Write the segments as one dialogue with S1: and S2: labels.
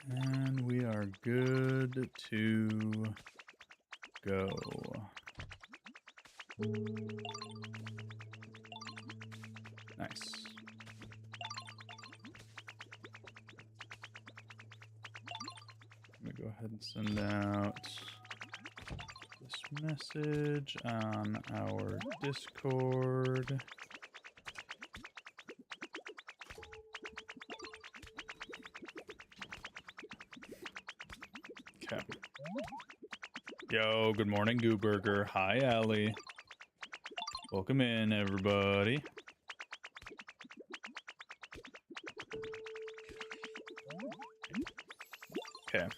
S1: And we are good to go. Nice. Let me go ahead and send out this message on our Discord. Okay. Yo, good morning, Goo Burger. Hi, Allie. Welcome in, everybody. Okay.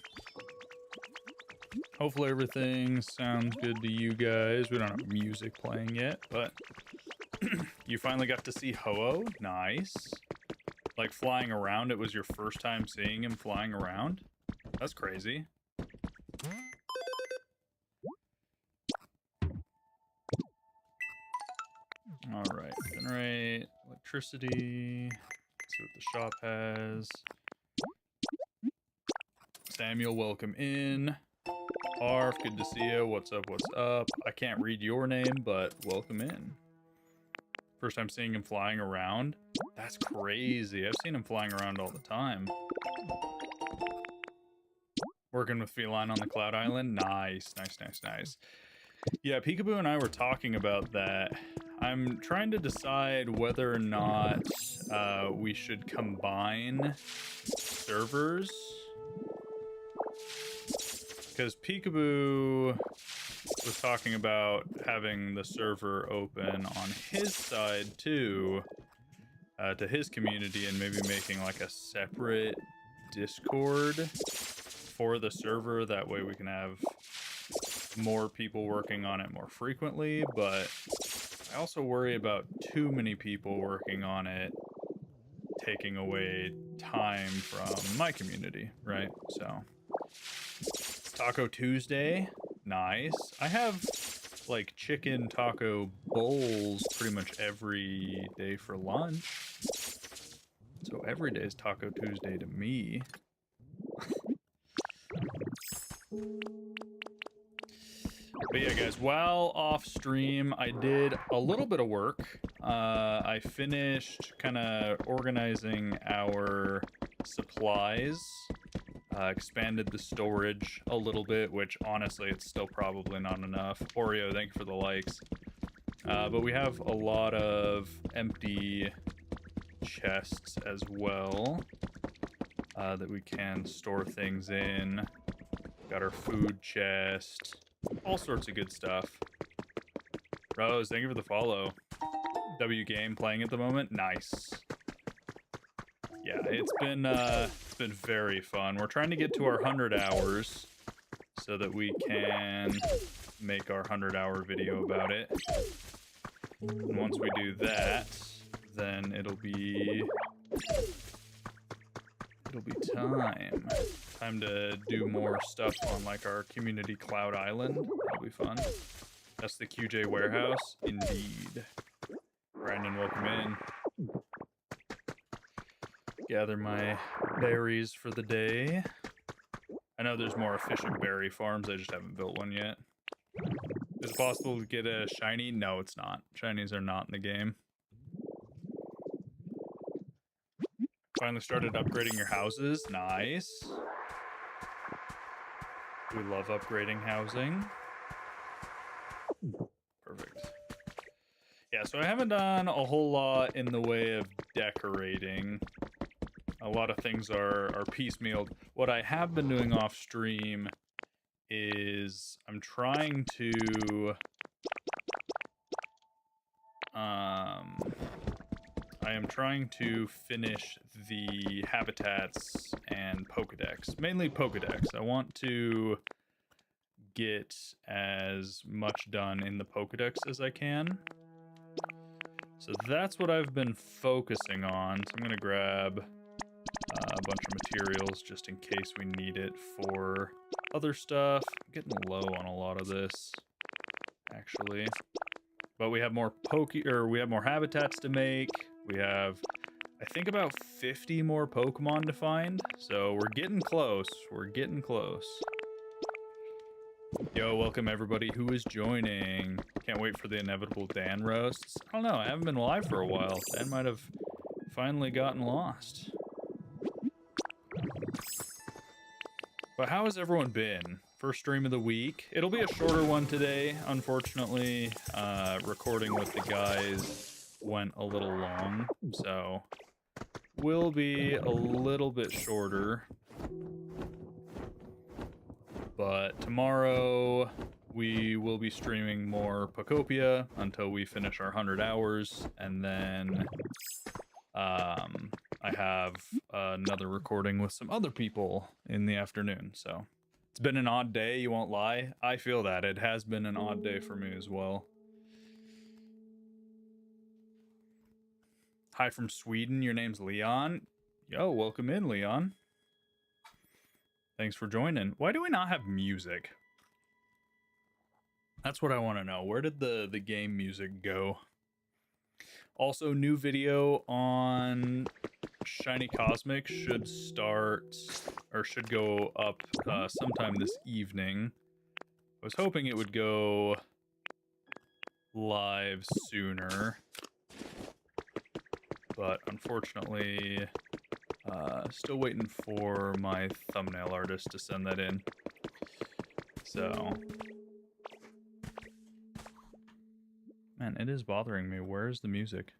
S1: Hopefully everything sounds good to you guys. We don't have music playing yet, but you finally got to see Ho-Oh. Nice. Like flying around, it was your first time seeing him flying around? That's crazy. Alright, generate electricity. See what the shop has. Samuel, welcome in. Arf, good to see you. What's up, what's up? I can't read your name, but welcome in. First time seeing him flying around. That's crazy. I've seen him flying around all the time. Working with Feline on the Cloud Island. Nice, nice, nice, nice. Yeah, Peekaboo and I were talking about that. I'm trying to decide whether or not we should combine servers. Because Peekaboo was talking about having the server open on his side too, to his community, and maybe making like a separate Discord for the server. That way we can have more people working on it more frequently, but I also worry about too many people working on it taking away time from my community, right? So Taco Tuesday, nice. I have like chicken taco bowls pretty much every day for lunch, so every day is Taco Tuesday to me. But yeah, guys, while off stream, I did a little bit of work. I finished kind of organizing our supplies, expanded the storage a little bit, which honestly, it's still probably not enough. Oreo, thank you for the likes. But we have a lot of empty chests as well that we can store things in. Got our food chest. All sorts of good stuff. Rose, thank you for the follow. W Game playing at the moment. Nice. Yeah, it's been very fun. We're trying to get to our 100 hours so that we can make our 100-hour video about it. And once we do that, then it'll be time to do more stuff on like our community Cloud Island. That'll be fun. That's the QJ warehouse, indeed. Brandon, welcome in. Gather my berries for the day. I know there's more efficient berry farms, I just haven't built one yet. Is it possible to get a shiny? No, it's not. Shinies are not in the game. Finally started upgrading your houses. Nice. We love upgrading housing. Perfect. Yeah, so I haven't done a whole lot in the way of decorating. A lot of things are piecemealed. What I have been doing off stream is I'm trying to I am trying to finish the habitats and Pokedex. Mainly Pokedex. I want to get as much done in the Pokedex as I can. So that's what I've been focusing on. So I'm going to grab a bunch of materials just in case we need it for other stuff. I'm getting low on a lot of this, actually. But we have more we have more habitats to make. I think about 50 more Pokemon to find. So we're getting close. We're getting close. Yo, welcome everybody who is joining. Can't wait for the inevitable Dan roasts. I don't know, I haven't been live for a while. Dan might have finally gotten lost. But how has everyone been? First stream of the week. It'll be a shorter one today, unfortunately. Recording with the guys went a little long, so will be a little bit shorter. But tomorrow we will be streaming more Pokopia until we finish our 100 hours, and then I have another recording with some other people in the afternoon. So it's been an odd day, you won't lie. I feel that. It has been an odd day for me as well. Hi from Sweden, your name's Leon. Yo, welcome in, Leon. Thanks for joining. Why do we not have music? That's what I want to know. Where did the game music go? Also, new video on Shiny Cosmic should start, or should go up sometime this evening. I was hoping it would go live sooner, but unfortunately, still waiting for my thumbnail artist to send that in. So, man, it is bothering me. Where's the music?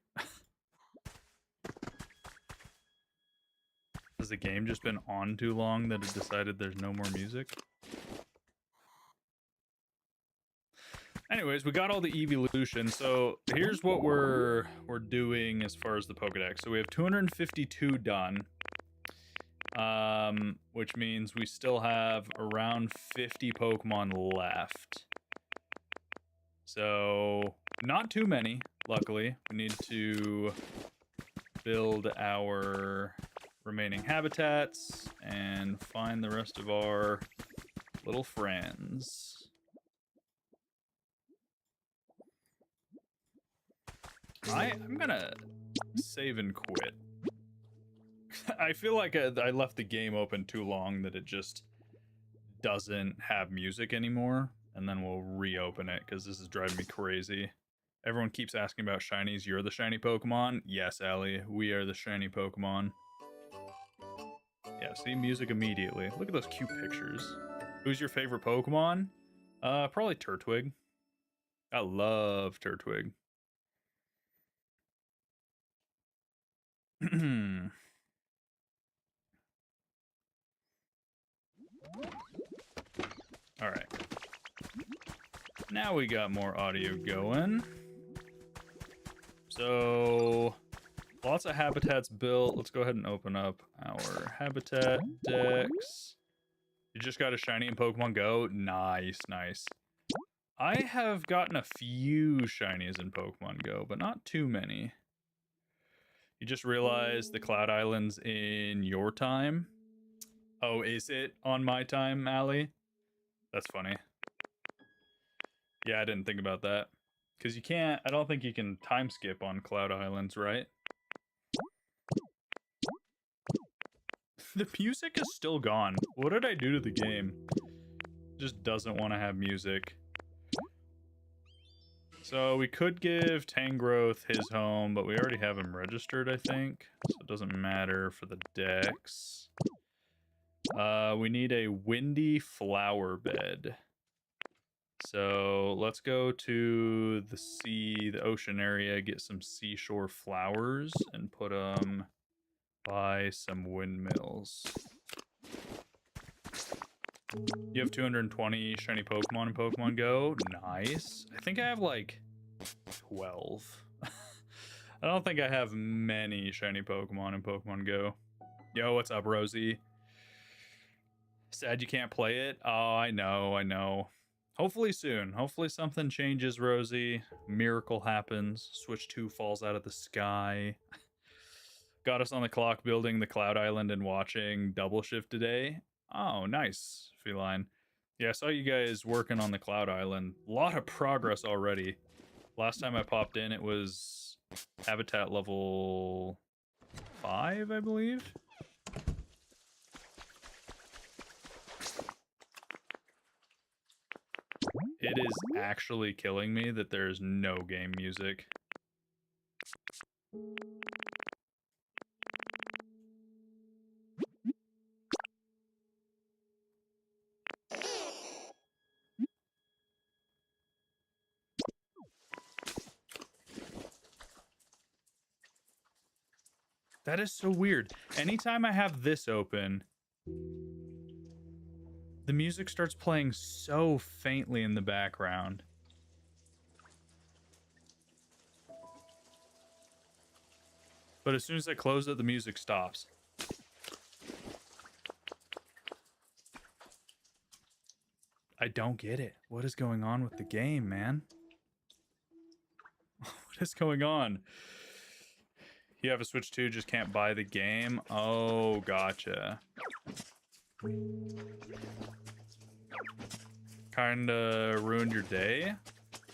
S1: Has the game just been on too long that it decided there's no more music? Anyways, we got all the evolution. So here's what we're doing as far as the Pokedex. So we have 252 done, which means we still have around 50 Pokemon left. So not too many, luckily. We need to build our remaining habitats and find the rest of our little friends. I'm gonna save and quit. I feel like I left the game open too long, that it just doesn't have music anymore, and then we'll reopen it because this is driving me crazy. Everyone keeps asking about shinies. You're the shiny Pokemon? Yes, Allie, we are the shiny Pokemon. Yeah, see music immediately. Look at those cute pictures. Who's your favorite Pokemon? Probably Turtwig. I love Turtwig. Alright. Now we got more audio going. So, lots of habitats built. Let's go ahead and open up our habitat dex. You just got a shiny in Pokemon Go? Nice, nice. I have gotten a few shinies in Pokemon Go, but not too many. You just realized the Cloud Island's in your time? Oh, is it on my time, Allie? That's funny. Yeah, I didn't think about that. Because you can't, I don't think you can time skip on Cloud Islands, right? The music is still gone. What did I do to the game? It just doesn't want to have music. So we could give Tangrowth his home, but we already have him registered, I think. So it doesn't matter for the dex. We need a windy flower bed. So let's go to the sea, the ocean area, get some seashore flowers and put them by some windmills. You have 220 shiny Pokemon in Pokemon Go. Nice. I think I have like 12. I don't think I have many shiny Pokemon in Pokemon Go. Yo, what's up, Rosie? Sad you can't play it? Oh, I know, I know. Hopefully soon. Hopefully something changes, Rosie. Miracle happens. Switch 2 falls out of the sky. Got us on the clock building the Cloud Island and watching Double Shift today. Oh, nice, Feline. Yeah, I saw you guys working on the Cloud Island. A lot of progress already. Last time I popped in, it was habitat level 5, I believe. It is actually killing me that there's no game music. That is so weird. Anytime I have this open, the music starts playing so faintly in the background. But as soon as I close it, the music stops. I don't get it. What is going on with the game, man? What is going on? You have a Switch 2, just can't buy the game? Oh, gotcha. Kinda ruined your day?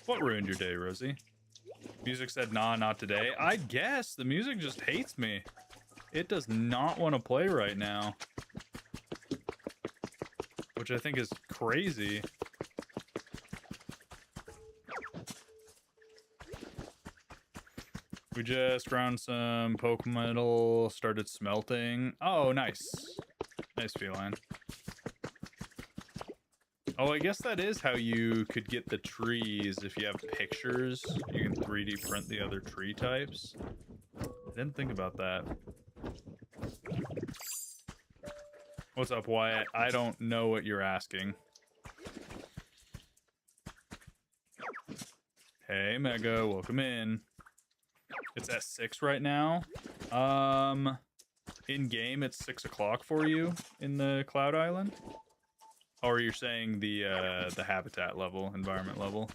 S1: What ruined your day, Rosie? Music said, nah, not today. I guess the music just hates me. It does not want to play right now. Which I think is crazy. We just ground some Pokemetal, started smelting. Oh, nice. Nice feeling. Oh, I guess that is how you could get the trees. If you have pictures, you can 3D print the other tree types. I didn't think about that. What's up, Wyatt? I don't know what you're asking. Hey, Mega, welcome in. It's at 6 right now. In game, it's 6 o'clock for you in the Cloud Island. Or you're saying the habitat level, environment level.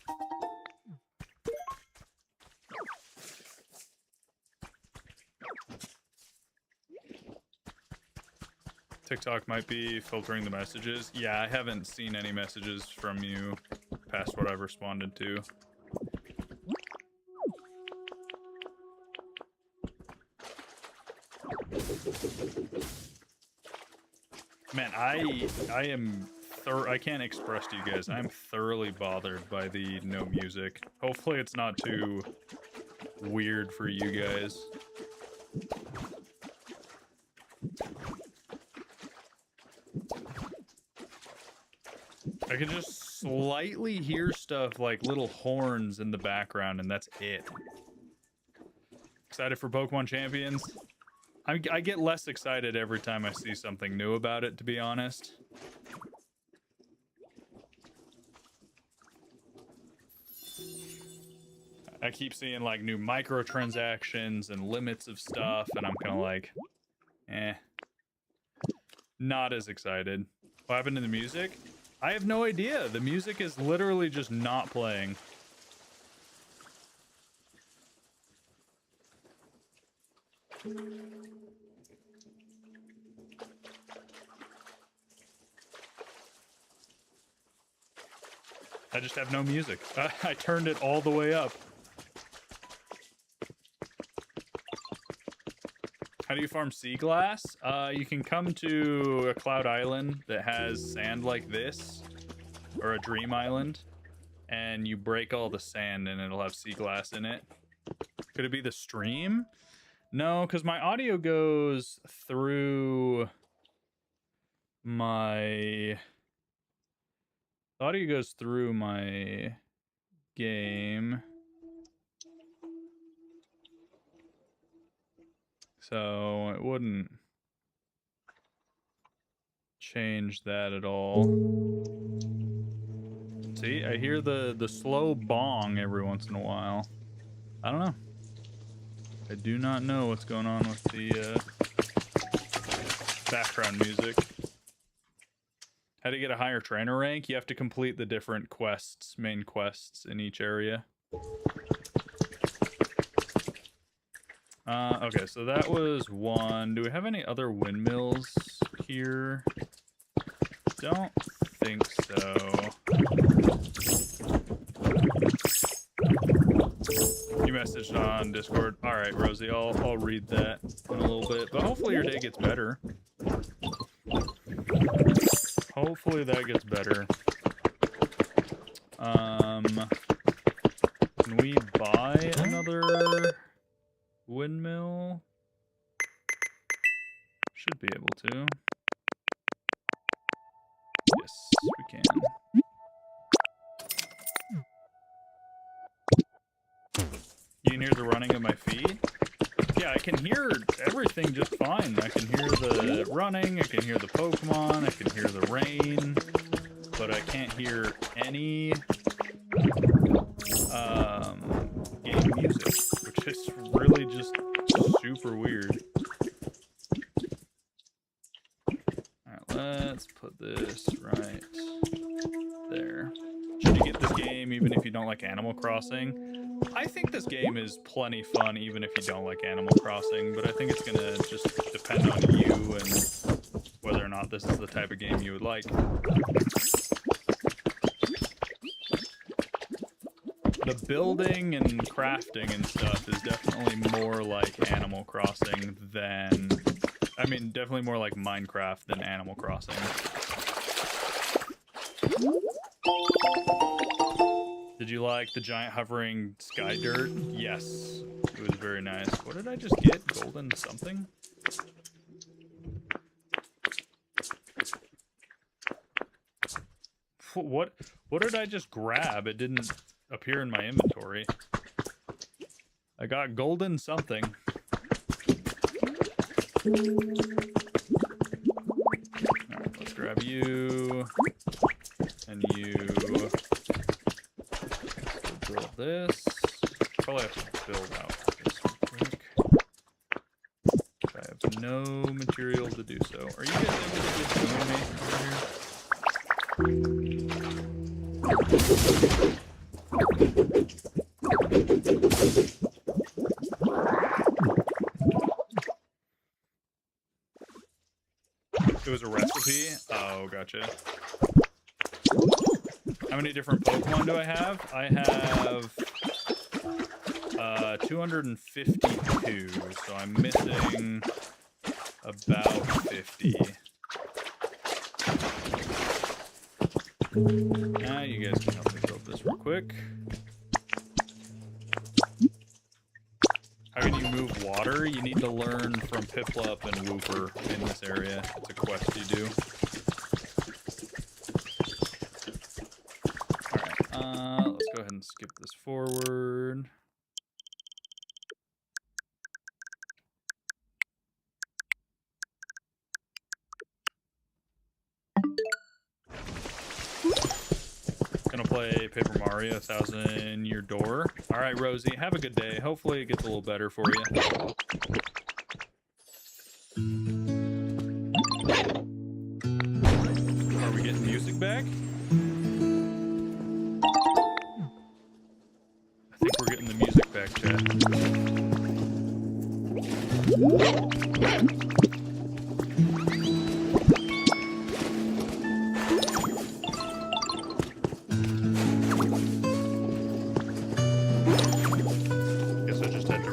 S1: TikTok might be filtering the messages. Yeah, I haven't seen any messages from you past what I've responded to. Man, I can't express to you guys, I'm thoroughly bothered by the no music. Hopefully it's not too weird for you guys. I can just slightly hear stuff like little horns in the background, and that's it. Excited for Pokemon Champions? I get less excited every time I see something new about it, to be honest. I keep seeing like new microtransactions and limits of stuff, and I'm kind of like, eh. Not as excited. What happened to the music? I have no idea. The music is literally just not playing. I just have no music. I turned it all the way up. How do you farm sea glass? You can come to a cloud island that has sand like this, or a dream island, and you break all the sand and it'll have sea glass in it. Could it be the stream? No, because my audio goes through my... The audio goes through my game. So it wouldn't change that at all. See, I hear the slow bong every once in a while. I don't know. I do not know what's going on with the background music. How to get a higher trainer rank? You have to complete the different quests, main quests in each area. Okay, so that was one. Do we have any other windmills here? Don't think so. You messaged on Discord. All right, Rosie, I'll read that. in a little bit, but hopefully your day gets better. Hopefully that gets better. Can we buy another windmill? Should be able to. Yes, we can. You can hear the running of my feet? Yeah, I can hear everything just fine. I can hear the running, I can hear the Pokemon, I can hear the rain, but I can't hear any game music, which is really just super weird. Alright, let's put this right there. Should you get this game even if you don't like Animal Crossing? I think this game is plenty fun even if you don't like Animal Crossing, but I think it's gonna just depend on you and whether or not this is the type of game you would like. The building and crafting and stuff is definitely more like Animal Crossing than... I mean, definitely more like Minecraft than Animal Crossing. Did you like the giant hovering sky dirt? Yes, it was very nice. What did I just get? Golden something? What did I just grab? It didn't appear in my inventory. I got golden something. Alright, let's grab you. And you. Build this. Probably have to build out this real quick. I have no material to do so. Are you guys able to just join me over here? It was a recipe? Oh, gotcha. How many different Pokemon do I have? I have 252, so I'm missing about 50. Now you guys can help me build this real quick. How can you move water? You need to learn from Piplup and Wooper in this area. It's a quest you do. Alright, let's go ahead and skip this forward. Gonna play Paper Mario 1000 Year Door. Alright, Rosie, have a good day. Hopefully it gets a little better for you. Are we getting music back? I think we're getting the music back, chat.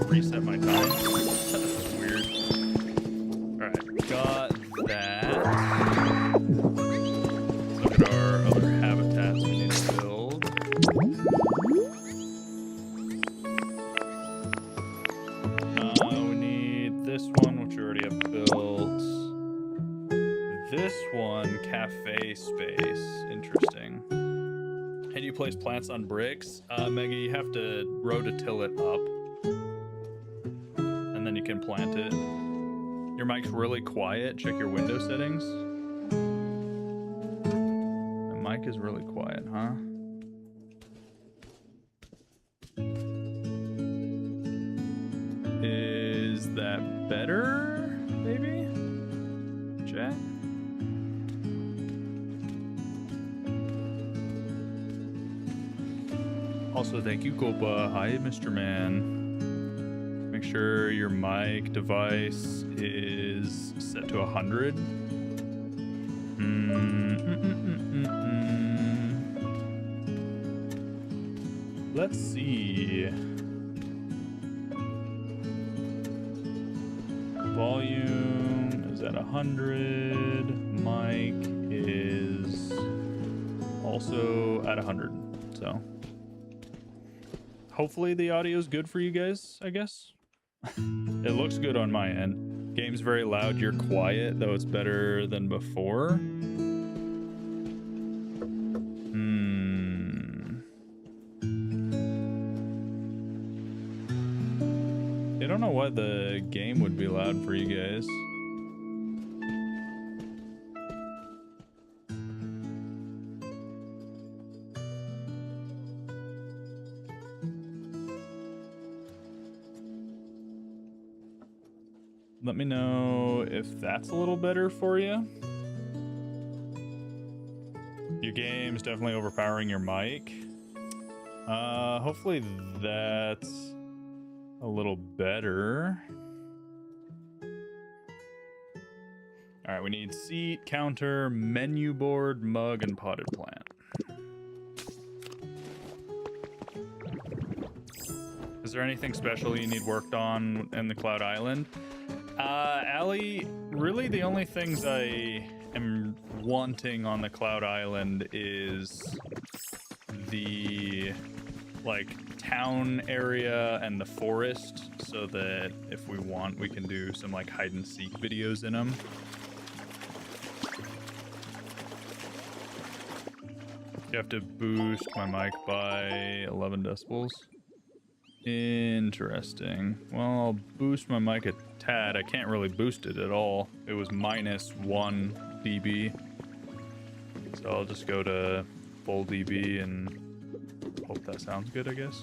S1: Reset my time. That's weird. Alright, got that. Let's look at our other habitats we need to build. We need this one, which we already have built. This one, cafe space. Interesting. Can you place plants on bricks? Mega, you have to rototill it up. And then you can plant it. Your mic's really quiet. Check your window settings. My mic is really quiet, huh? Is that better? Maybe? Chat? Also, thank you, Copa. Hi, Mr. Man. Make sure your mic device is set to 100. Let's see. at 100. Mike is also at 100. So hopefully the audio is good for you guys, I guess. It looks good on my end. Game's very loud. You're quiet, though it's better than before. I don't know why the game would be loud for you guys. Let me know if that's a little better for you. Your game's definitely overpowering your mic. Hopefully that's a little better. All right, we need seat, counter, menu board, mug, and potted plant. Is there anything special you need worked on in the Cloud Island? Allie, really the only things I am wanting on the Cloud Island is the like town area and the forest, so that if we want we can do some like hide and seek videos in them. You have to boost my mic by 11 decibels. Interesting. Well, I'll boost my mic a tad. I can't really boost it at all. It was minus 1 dB. So I'll just go to full dB and hope that sounds good, I guess.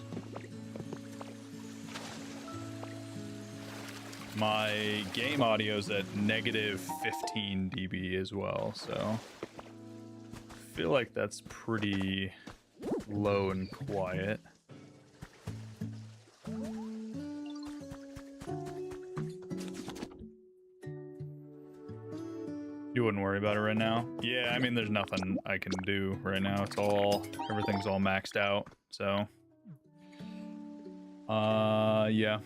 S1: My game audio's at negative 15 dB as well, so I feel like that's pretty low and quiet. You wouldn't worry about it right now? Yeah, I mean, there's nothing I can do right now. Everything's all maxed out, so. Yeah.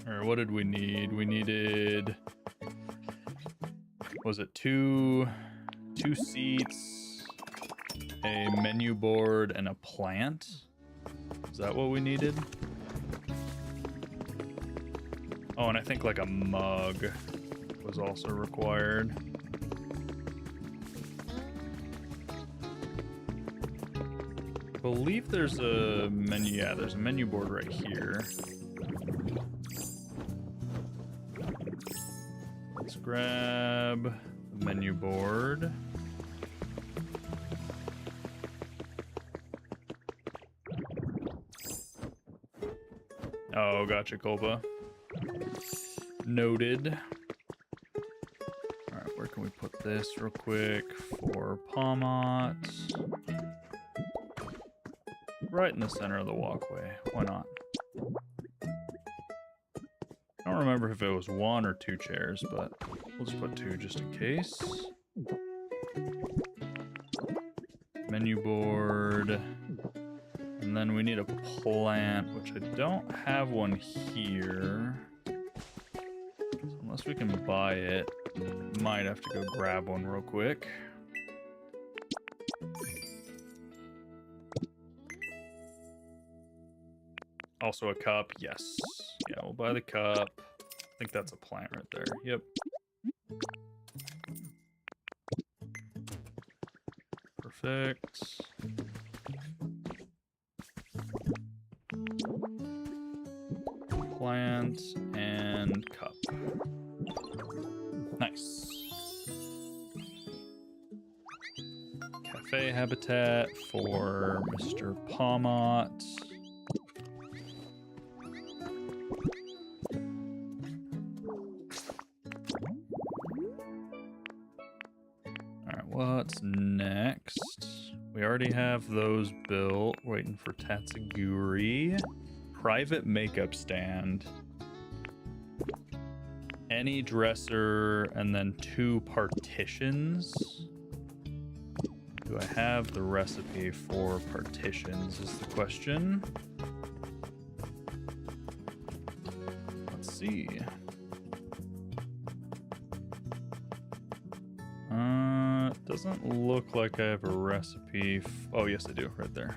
S1: Alright, what did we need? We needed, was it two seats, a menu board, and a plant? Is that what we needed? Oh, and I think like a mug was also required. I believe there's a menu. Yeah, there's a menu board right here. Let's grab the menu board. Oh, gotcha, Kolba. Noted. All right, where can we put this real quick for Palmot? Right in the center of the walkway. Why not? I don't remember if it was 1 or 2 chairs, but we'll just put 2 just in case. Menu board. And then we need a plant, which I don't have one here. Unless we can buy it, might have to go grab one real quick. Also a cup, yes. Yeah, we'll buy the cup. I think that's a plant right there. Yep. Perfect. Plant and cup. Nice. Cafe habitat for Mr. Palmot. Alright, what's next? We already have those built. Waiting for Tatsuguri. Private makeup stand. Any dresser, and then 2 partitions. Do I have the recipe for partitions is the question. see. Doesn't look like I have a recipe. Oh, yes, I do, right there.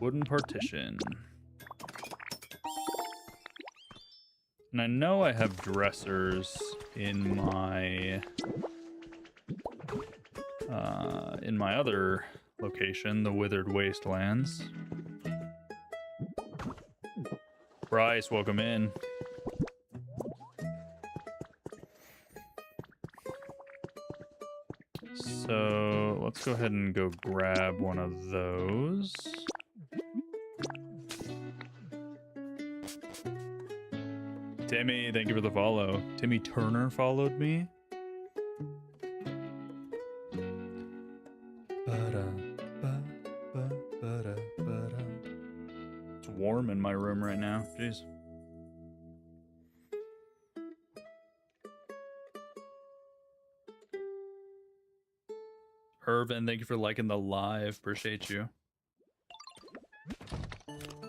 S1: Wooden partition. And I know I have dressers in my other location, the Withered Wastelands. Bryce, welcome in. So let's go ahead and go grab one of those. Timmy, thank you for the follow. Timmy Turner followed me. It's warm in my room right now. Jeez. Irvin, thank you for liking the live. Appreciate you.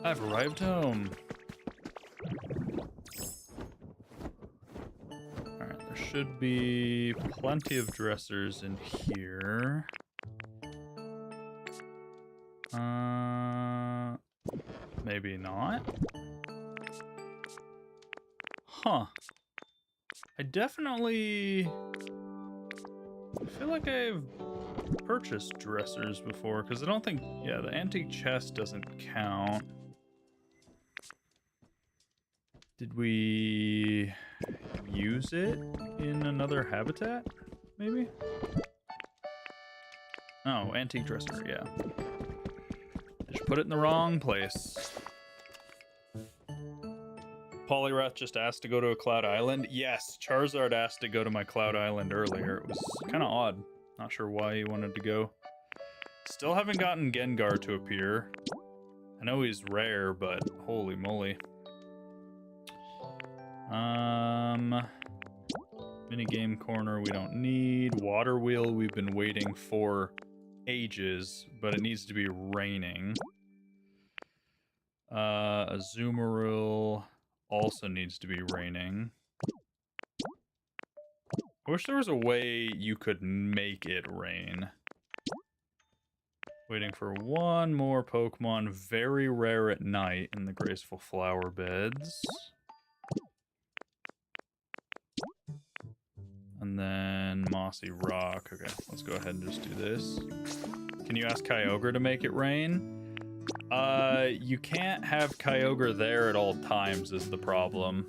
S1: I've arrived home. Alright, there should be plenty of dressers in here. Maybe not. Huh. I feel like I've purchased dressers before, because I don't think, yeah, the antique chest doesn't count. Did we use it in another habitat, maybe? Oh, antique dresser, yeah. Just put it in the wrong place. Polyrath just asked to go to a Cloud Island. Yes, Charizard asked to go to my Cloud Island earlier. It was kind of odd. Not sure why he wanted to go. Still haven't gotten Gengar to appear. I know he's rare, but holy moly. Minigame corner we don't need. Water wheel we've been waiting for ages, but it needs to be raining. Azumarill also needs to be raining. I wish there was a way you could make it rain. Waiting for one more Pokemon, very rare at night in the Graceful Flower Beds. And then Mossy Rock. Okay, let's go ahead and just do this. Can you ask Kyogre to make it rain? You can't have Kyogre there at all times is the problem.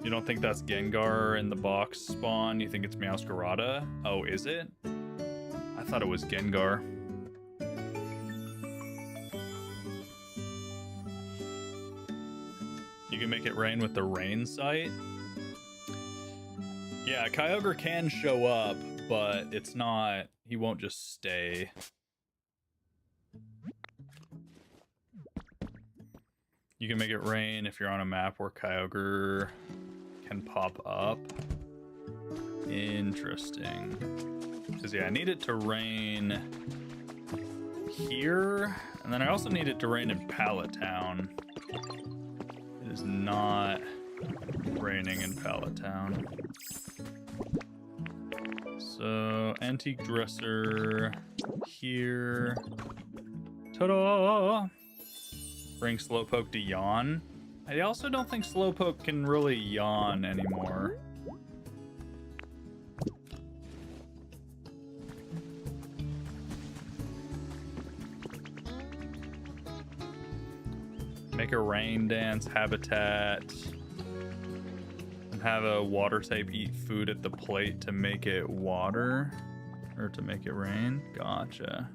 S1: You don't think that's Gengar in the box spawn? You think it's Meowscarada? Oh, is it? I thought it was Gengar. You can make it rain with the rain sight? Yeah, Kyogre can show up, but it's not... He won't just stay. You can make it rain if you're on a map where Kyogre can pop up. Interesting. Because, yeah, I need it to rain here. And then I also need it to rain in Pallet Town. It is not raining in Pallet Town. So, antique dresser here. Ta-da! Bring Slowpoke to yawn. I also don't think Slowpoke can really yawn anymore. Make a rain dance habitat. And have a water type eat food at the plate to make it water. Or to make it rain. Gotcha.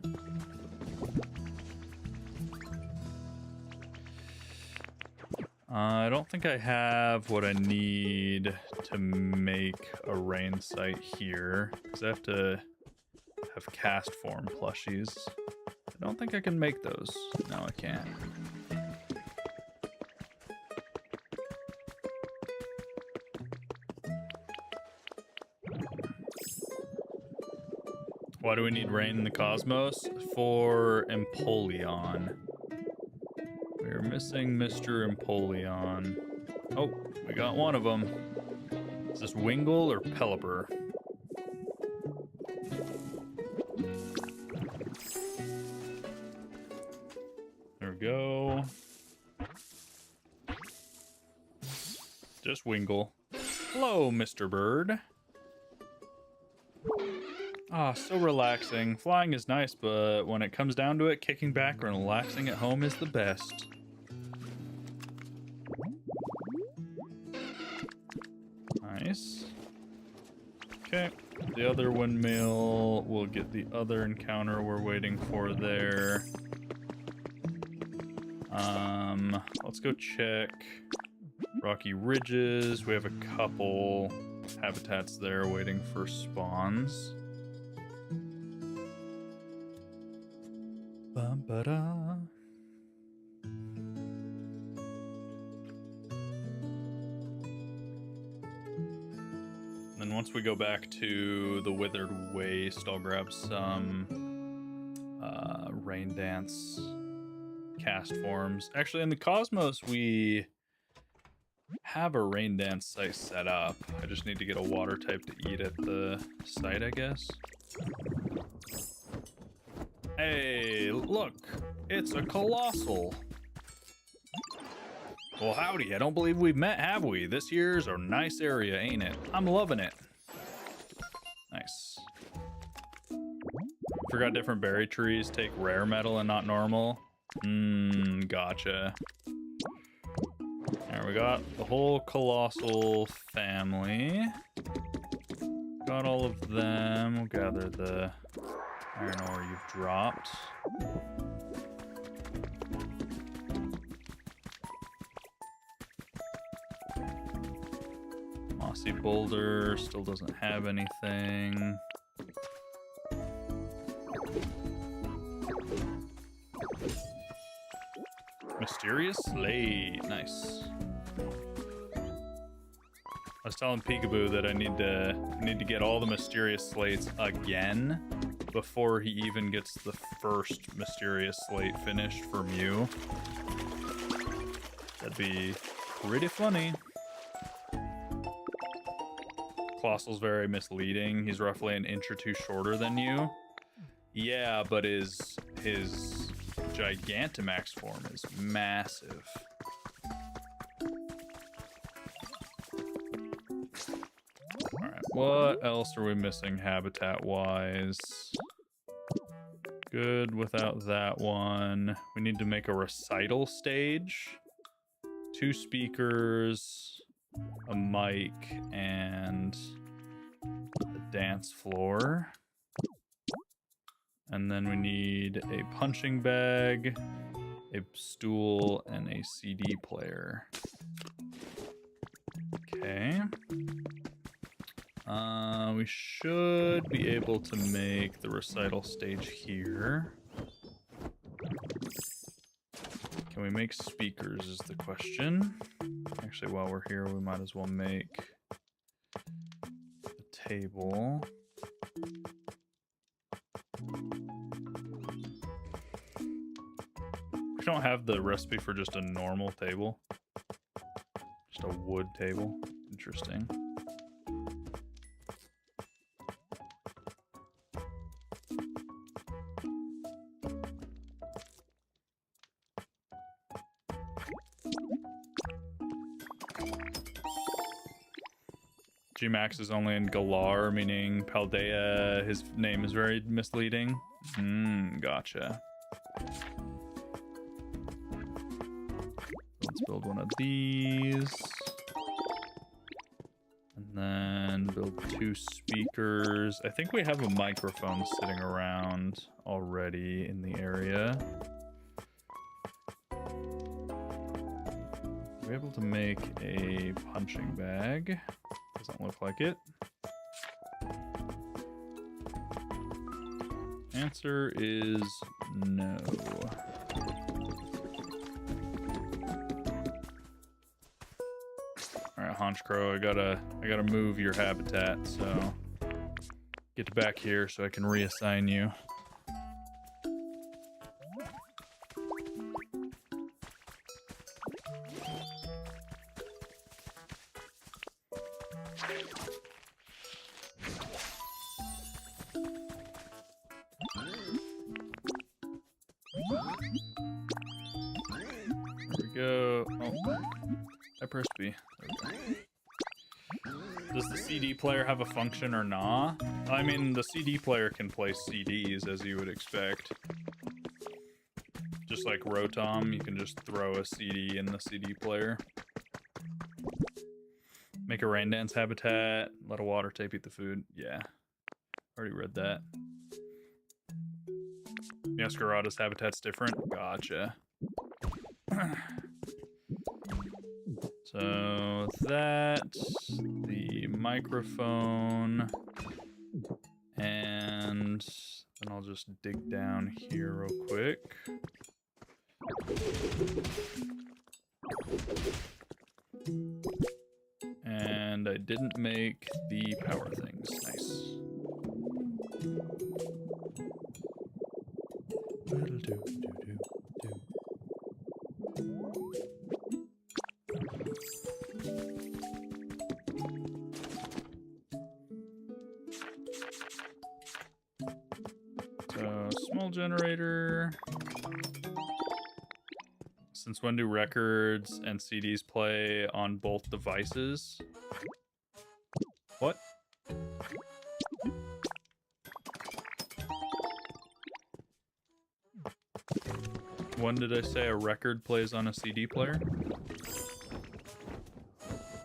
S1: I don't think I have what I need to make a rain site here, because I have to have cast form plushies. I don't think I can make those. No, I can't. Why do we need rain in the cosmos? For Empoleon. We're missing Mr. Empoleon. Oh, we got one of them. Is this Wingull or Pelipper? There we go. Just Wingull. Hello, Mr. Bird. Ah, so relaxing. Flying is nice, but when it comes down to it, kicking back and relaxing at home is the best. Nice. Okay, the other windmill, we'll get the other encounter we're waiting for there. Let's go check Rocky Ridges. We have a couple habitats there waiting for spawns. Bum-ba-da. Then once we go back to the Withered Waste, I'll grab some Rain Dance cast forms. Actually, in the Cosmos, we have a Rain Dance site set up. I just need to get a water type to eat at the site, I guess. Hey, look, it's a Colossal. Well, howdy, I don't believe we've met, have we? This here's a nice area, ain't it? I'm loving it. Nice. Forgot different berry trees take rare metal and not normal. Gotcha. There we got the whole Colossal family. Got all of them. We'll gather the iron ore you've dropped. Mossy Boulder still doesn't have anything. Mysterious Slate, nice. I was telling Peekaboo that I need to get all the mysterious slates again before he even gets the first mysterious slate finished for Mew. That'd be pretty funny. Colossal's very misleading. He's roughly an inch or two shorter than you. Yeah, but his Gigantamax form is massive. Alright, what else are we missing habitat-wise? Good without that one. We need to make a recital stage. 2 speakers, a mic, and the dance floor. And then we need a punching bag, a stool, and a CD player. Okay. We should be able to make the recital stage here. Can we make speakers is the question. Actually, while we're here, we might as well make a table. We don't have the recipe for just a normal table. Just a wood table. Interesting. Gmax is only in Galar, meaning Paldea. His name is very misleading. Gotcha. Let's build one of these. And then build 2 speakers. I think we have a microphone sitting around already in the area. We're able to make a punching bag. Doesn't look like it. Answer is no. Alright, Honchcrow, I gotta move your habitat, so get back here so I can reassign you. we go. Oh, I pressed B. Does the CD player have a function or not? I mean, the CD player can play CDs as you would expect. Just like Rotom, you can just throw a CD in the CD player. Make a rain dance habitat, let a water tape eat the food. Yeah, already read that. Yaskarada's habitat's different. Gotcha. So that's the microphone, and then I'll just dig down here real quick. And I didn't make the power things. Nice. So, small generator. Since when do records and CDs play on both devices? What? When did I say a record plays on a CD player?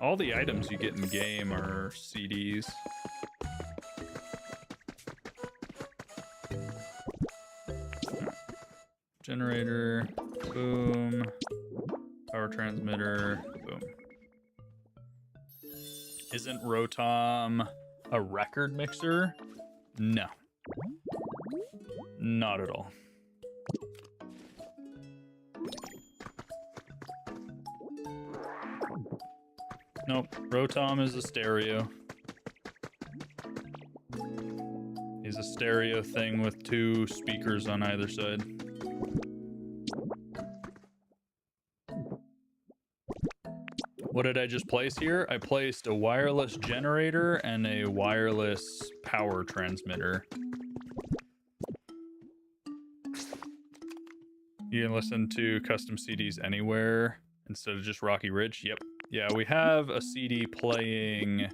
S1: All the items you get in game are CDs. Generator, boom. Power transmitter, boom. Isn't Rotom a record mixer? No. Not at all. Nope, Rotom is a stereo. He's a stereo thing with two speakers on either side. What did I just place here? I placed a wireless generator and a wireless power transmitter. You can listen to custom CDs anywhere instead of just Rocky Ridge. Yep. Yeah, we have a CD playing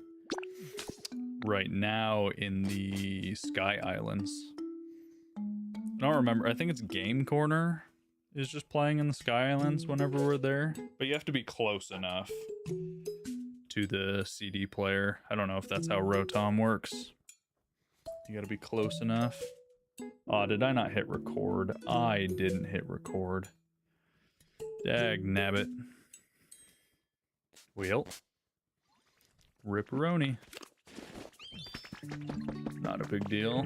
S1: right now in the Sky Islands. I don't remember. I think it's Game Corner is just playing in the Sky Islands whenever we're there. But you have to be close enough to the CD player. I don't know if that's how Rotom works. You gotta be close enough. Oh, did I not hit record? I didn't hit record. Dag nabbit. Well, ripperoni. Not a big deal.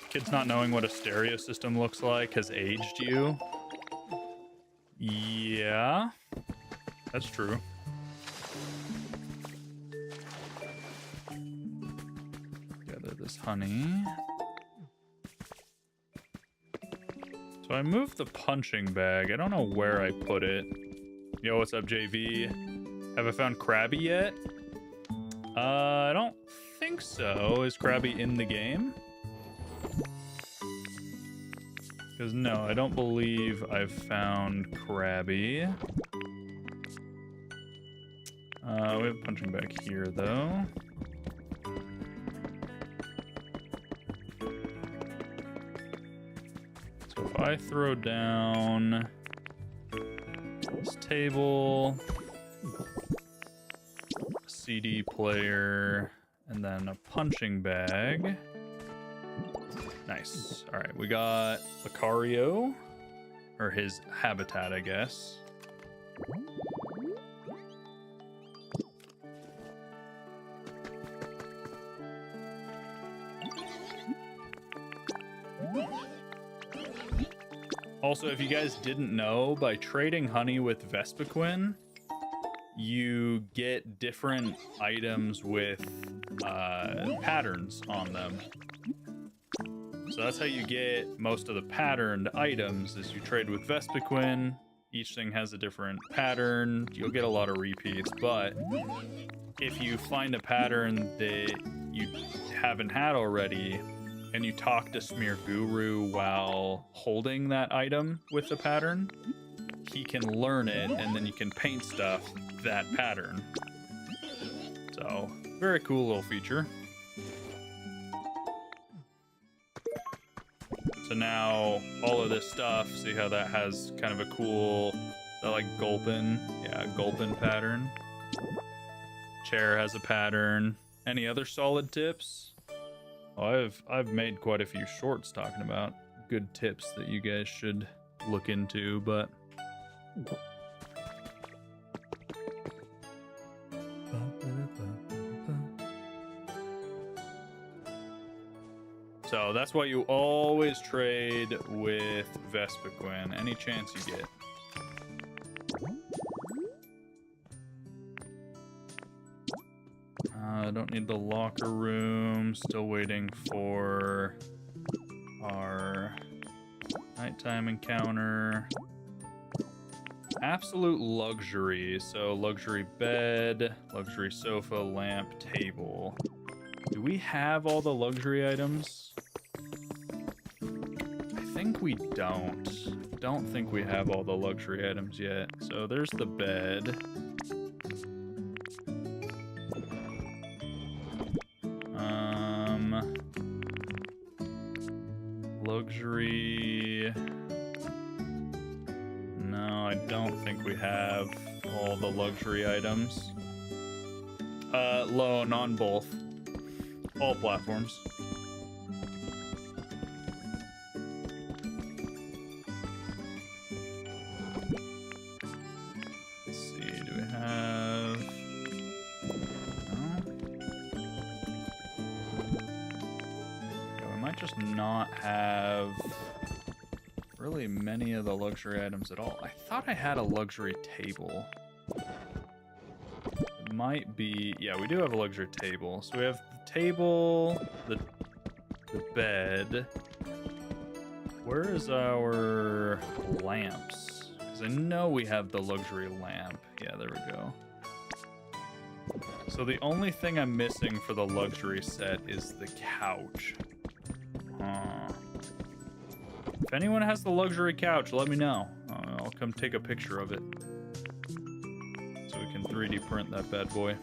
S1: Kids not knowing what a stereo system looks like has aged you. Yeah, that's true. Gather this honey. So I moved the punching bag. I don't know where I put it. Yo, what's up, JV? Have I found Krabby yet? I don't think so. Is Krabby in the game? Because no, I don't believe I've found Krabby. We have a punching bag here, though. So if I throw down this table, a CD player, and then a punching bag. Nice. All right, we got Lucario, or his habitat, I guess. Also, if you guys didn't know, by trading honey with Vespiquen, you get different items with patterns on them. So that's how you get most of the patterned items, is you trade with Vespiquen. Each thing has a different pattern. You'll get a lot of repeats, but if you find a pattern that you haven't had already and you talk to Smear Guru while holding that item with the pattern, he can learn it, and then you can paint stuff that pattern. So, very cool little feature. So now all of this stuff, see how that has kind of a cool, that like gulpin, yeah, gulpin pattern. Chair has a pattern. Any other solid tips? Oh, I've made quite a few shorts talking about good tips that you guys should look into, but so that's why you always trade with Vespiquen, any chance you get. I don't need the locker room. Still waiting for our nighttime encounter. Absolute luxury. So luxury bed, luxury sofa, lamp, table. Do we have all the luxury items? I think we don't. Don't think we have all the luxury items yet. So there's the bed. Luxury. No, I don't think we have all the luxury items. Loan on both. All platforms. Let's see, do we have... No? Yeah, we might just not have really many of the luxury items at all. I thought I had a luxury table. It might be... Yeah, we do have a luxury table. So we have the table, the bed. Where is our lamps? Because I know we have the luxury lamp. Yeah, there we go. So the only thing I'm missing for the luxury set is the couch. If anyone has the luxury couch, let me know. I'll come take a picture of it, so we can 3D print that bad boy.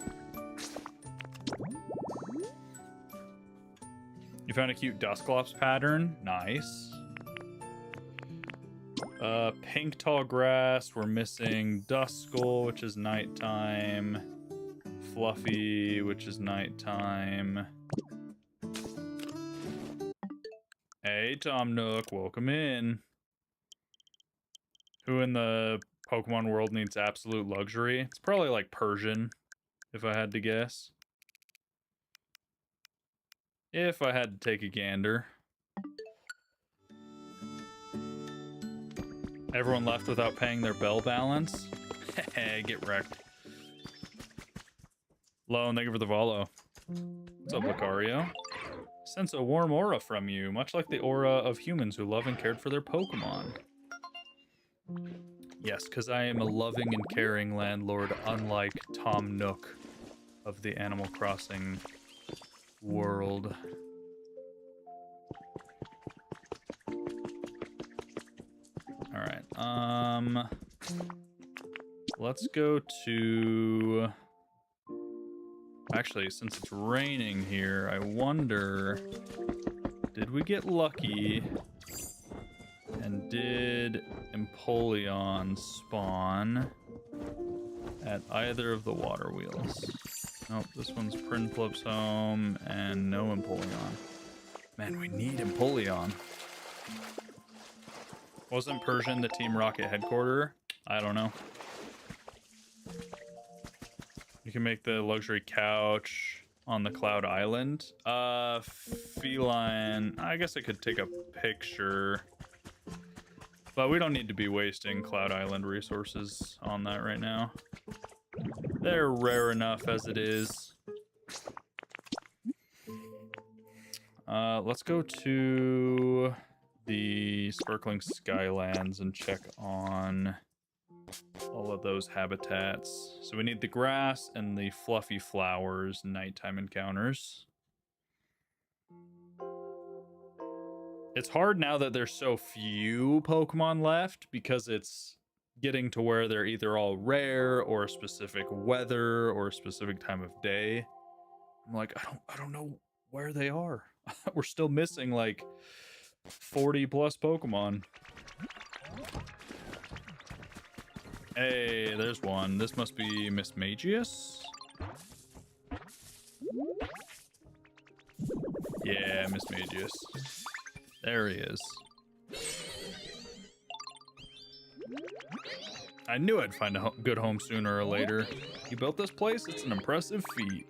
S1: You found a cute Dusclops pattern. Nice. Pink tall grass. We're missing Duskull, which is nighttime. Fluffy, which is nighttime. Hey, Tom Nook, welcome in. Who in the Pokemon world needs absolute luxury? It's probably like Persian, if I had to guess. If I had to take a gander. Everyone left without paying their bell balance? Get wrecked. Lone, thank you for the follow. What's up, Lucario? Sense a warm aura from you, much like the aura of humans who love and cared for their Pokemon. Yes, because I am a loving and caring landlord, unlike Tom Nook of the Animal Crossing world. Alright, let's go to... Actually, since it's raining here, I wonder, did we get lucky? And did Empoleon spawn at either of the water wheels? Nope, this one's Prinplups home and no Empoleon. Man, we need Empoleon. Wasn't Persian the Team Rocket headquarters? I don't know. You can make the luxury couch on the Cloud Island. Feline. I guess I could take a picture. But we don't need to be wasting Cloud Island resources on that right now. They're rare enough as it is. Let's go to the Sparkling Skylands and check on all of those habitats. So we need the grass and the fluffy flowers nighttime encounters. It's hard now that there's so few Pokemon left because it's getting to where they're either all rare or a specific weather or a specific time of day. I'm like, I don't know where they are. We're still missing like 40 plus Pokemon. Hey, there's one. This must be Miss Magius. Yeah, Miss Magius. There he is. I knew I'd find a good home sooner or later. You built this place? It's an impressive feat.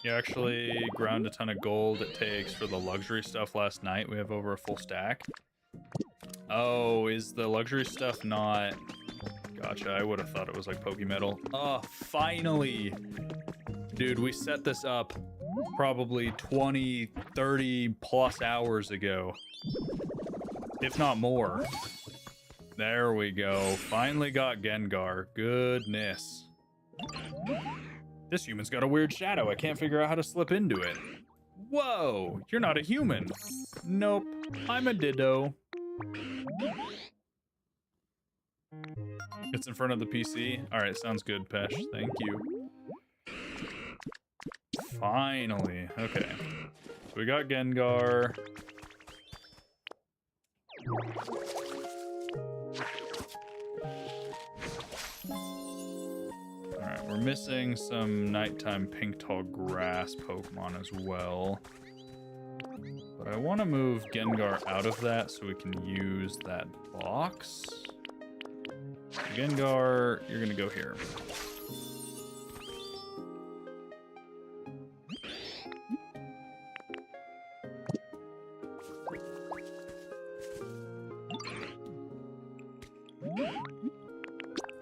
S1: You actually ground a ton of gold it takes for the luxury stuff last night. We have over a full stack. Oh, is the luxury stuff not... Gotcha, I would have thought it was like Pokemetal. Oh, finally! Dude, we set this up probably 20, 30 plus hours ago. If not more. There we go. Finally got Gengar. Goodness. This human's got a weird shadow. I can't figure out how to slip into it. Whoa, you're not a human. Nope, I'm a Ditto. It's in front of the PC. All right, sounds good, Pesh. Thank you. Finally. Okay. So we got Gengar. Alright, we're missing some nighttime pink tall grass Pokemon as well. But I want to move Gengar out of that so we can use that box. Gengar, you're going to go here.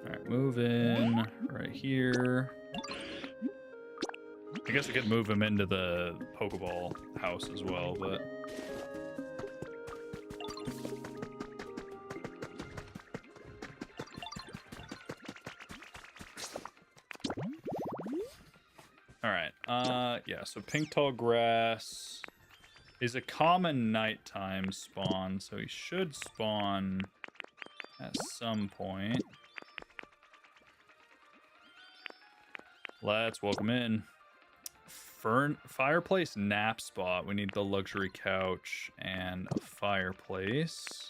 S1: Alright, move in right here. I guess we could move him into the Pokeball house as well, but... Alright, yeah, so pink tall grass is a common nighttime spawn, so he should spawn at some point. Let's welcome in. Fireplace nap spot. We need the luxury couch and a fireplace.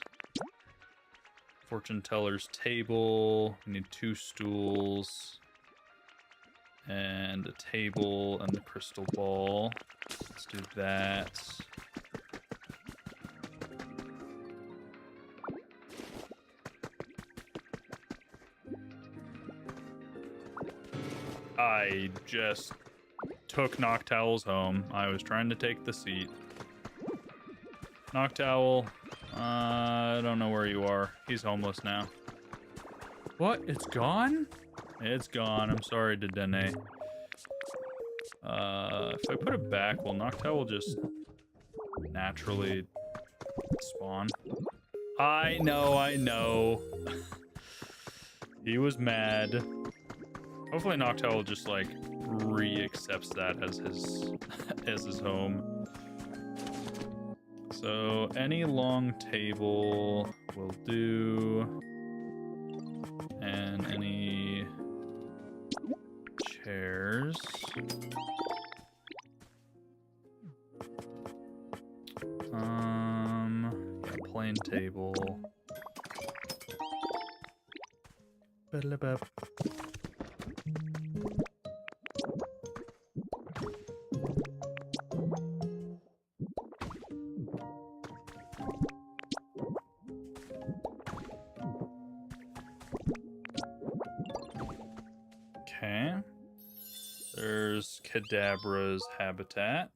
S1: Fortune teller's table. We need 2 stools. And a table and the crystal ball. Let's do that. I just took Noctowl's home. I was trying to take the seat. Noctowl, I don't know where you are. He's homeless now. What? It's gone? It's gone. I'm sorry, Dedenne. If I put it back, will Noctowl just naturally spawn? I know. He was mad. Hopefully Noctowl just like re-accepts that as his home. So any long table will do. And any chairs. Yeah, plain table. Ba-da-ba. Okay. There's Kadabra's habitat.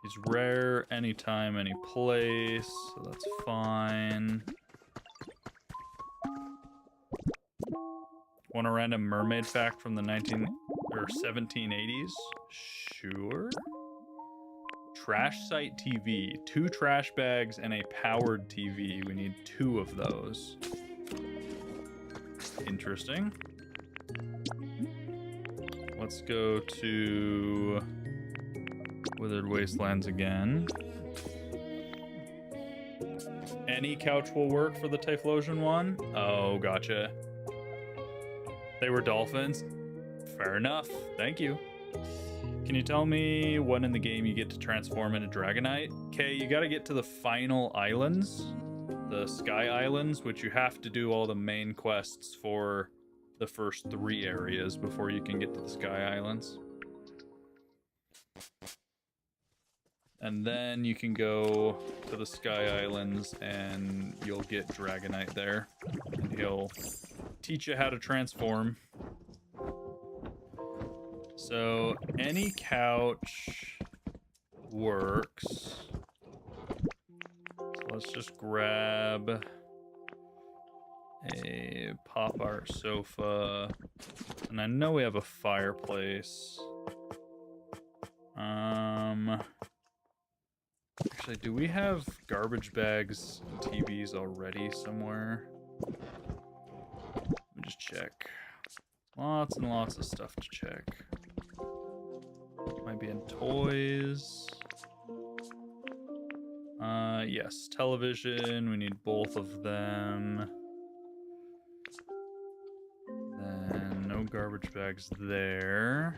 S1: He's rare anytime, any place, so that's fine. Want a random mermaid fact from the 1780s? Sure. Trash site TV, 2 trash bags and a powered TV. We need 2 of those. Interesting. Let's go to Withered Wastelands again. Any couch will work for the Typhlosion one? Oh, gotcha. They were dolphins? Fair enough. Thank you. Can you tell me when in the game you get to transform into Dragonite? Okay, you gotta get to the final islands, the Sky Islands, which you have to do all the main quests for the first 3 areas before you can get to the Sky Islands. And then you can go to the Sky Islands and you'll get Dragonite there. And he'll teach you how to transform. So any couch works. So let's just grab a pop art sofa. And I know we have a fireplace. Actually, do we have garbage bags and TVs already somewhere? Let me just check. Lots and lots of stuff to check. Might be in toys. Yes, television. We need both of them. Then no garbage bags there.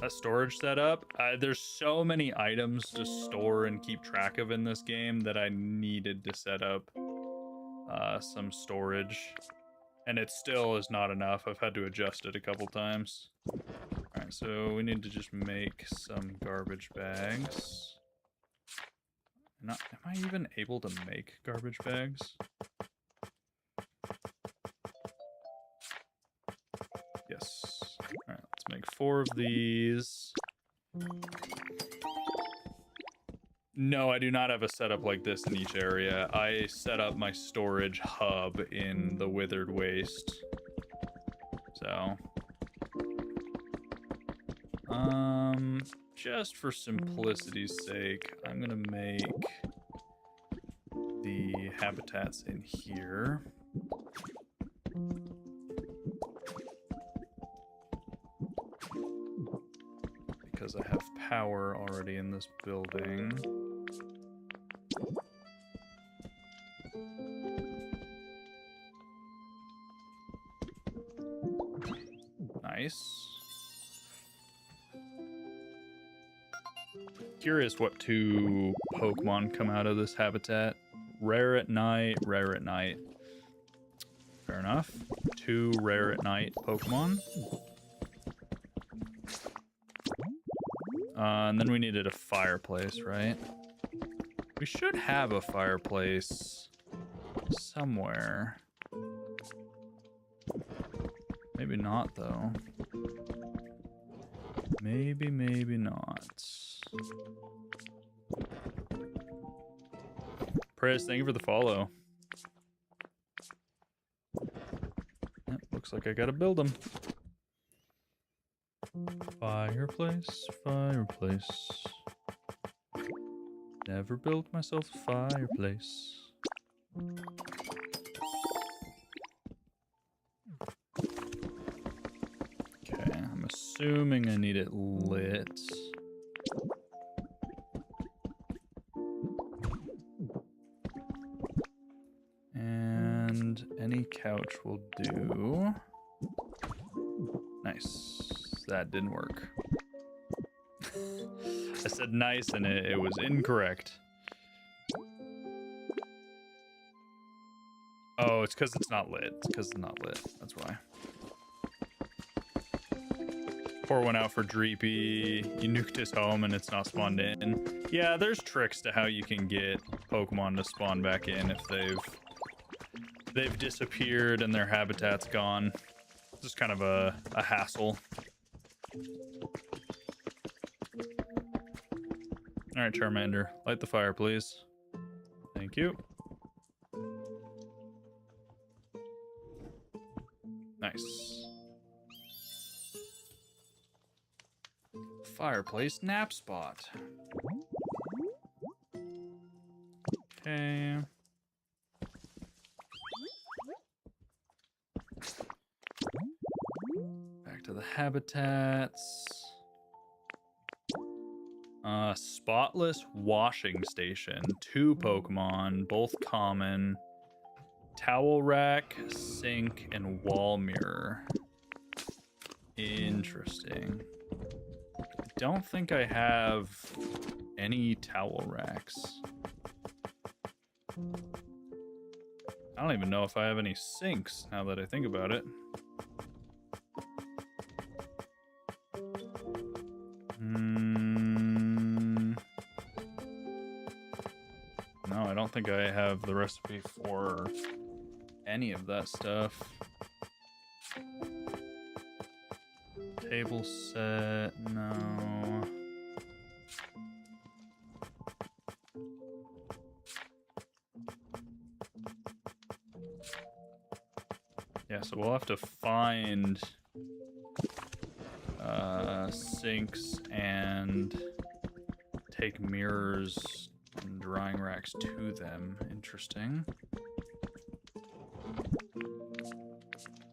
S1: That storage setup. There's so many items to store and keep track of in this game that I needed to set up some storage. And it still is not enough. I've had to adjust it a couple times. Alright, so we need to just make some garbage bags. Am I even able to make garbage bags? Yes. Alright, let's make 4 of these. No, I do not have a setup like this in each area. I set up my storage hub in the Withered Waste. So, just for simplicity's sake, I'm gonna make the habitats in here. Because I have power already in this building. Nice. Curious what 2 Pokemon come out of this habitat. Rare at night, rare at night. Fair enough. 2 rare at night Pokemon. And then we needed a fireplace, right? We should have a fireplace somewhere. Maybe not, though. Maybe not. Prez, thank you for the follow. Yep, looks like I gotta build them. Fireplace, fireplace. Never built myself a fireplace. Okay, I'm assuming I need it lit. And any couch will do. Nice. That didn't work. I said nice and it was incorrect. Oh, it's because it's not lit. It's because it's not lit. That's why. Pour one out for Dreepy. You nuked his home and it's not spawned in. Yeah, there's tricks to how you can get Pokemon to spawn back in if they've disappeared and their habitat's gone. It's just kind of a hassle. All right, Charmander, light the fire, please. Thank you. Nice. Fireplace nap spot. Okay. Back to the habitats. Spotless washing station. 2 Pokemon, both common. Towel rack, sink, and wall mirror. Interesting. I don't think I have any towel racks. I don't even know if I have any sinks now that I think about it. No, I don't think I have the recipe for any of that stuff. Table set, no. Yeah, so we'll have to find sinks and take mirrors and drying racks to them. Interesting.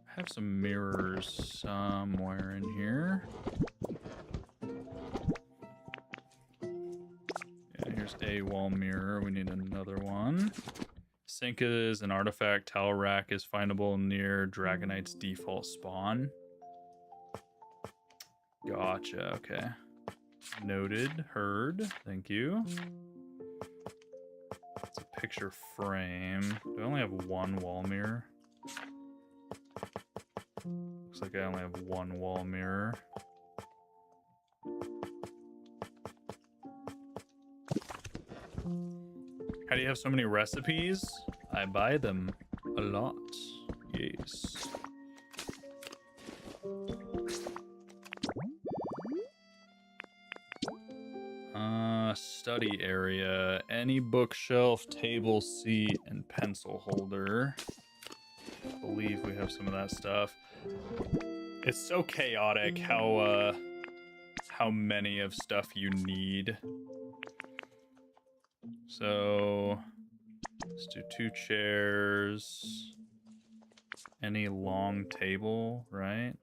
S1: I have some mirrors somewhere in here. Yeah, here's a wall mirror. We need another one. Sink is an artifact. Towel rack is findable near Dragonite's default spawn. Gotcha, okay. Noted, heard, thank you. It's a picture frame. Do I only have one wall mirror? Looks like I only have one wall mirror. How do you have so many recipes? I buy them a lot. Yes. Study area. Any bookshelf, table, seat, and pencil holder. I believe we have some of that stuff. It's so chaotic how many of stuff you need. So let's do 2 chairs. Any long table, right?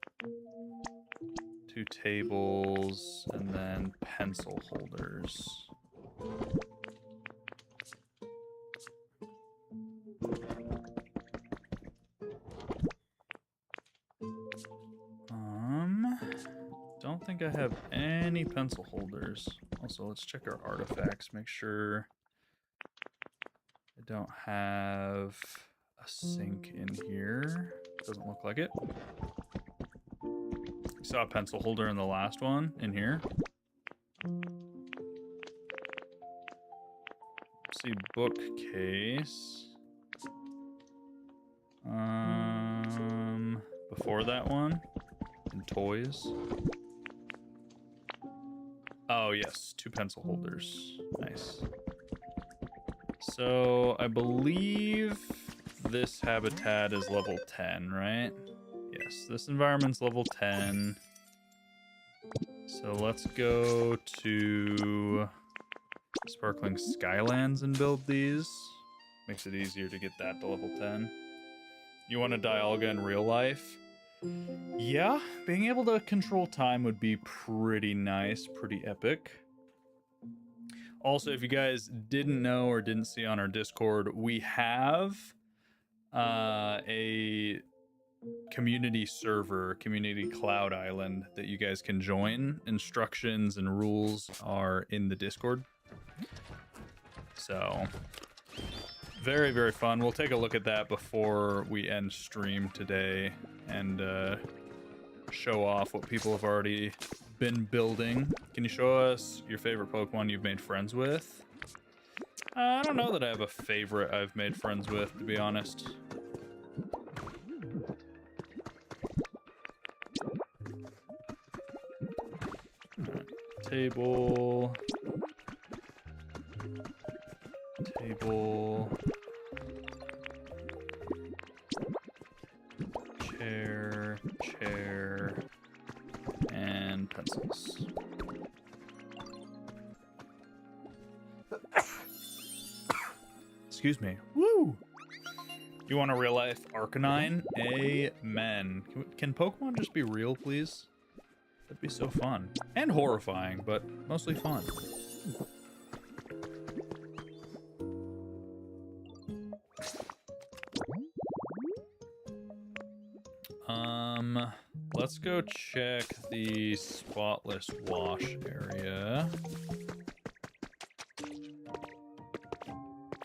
S1: 2 tables, and then pencil holders. Don't think I have any pencil holders. Also, let's check our artifacts, make sure I don't have a sink in here. Doesn't look like it. We saw a pencil holder in the last one in here. Let's see, bookcase. Before that one, and toys. Oh yes, 2 pencil holders. Nice. So I believe this habitat is level 10, right? Yes, this environment's level 10. So let's go to Sparkling Skylands and build these. Makes it easier to get that to level 10. You want to Dialga in real life? Yeah, being able to control time would be pretty nice, pretty epic. Also, if you guys didn't know or didn't see on our Discord, we have a community server, community cloud island that you guys can join. Instructions and rules are in the Discord. So, very, very fun. We'll take a look at that before we end stream today and show off what people have already been building. Can you show us your favorite Pokemon you've made friends with? I don't know that I have a favorite I've made friends with, to be honest. Table. Chair. Jesus. Excuse me. Woo! You want a real life Arcanine? Amen. Can Pokemon just be real, please? That'd be so fun. And horrifying, but mostly fun. Let's go check the spotless wash area.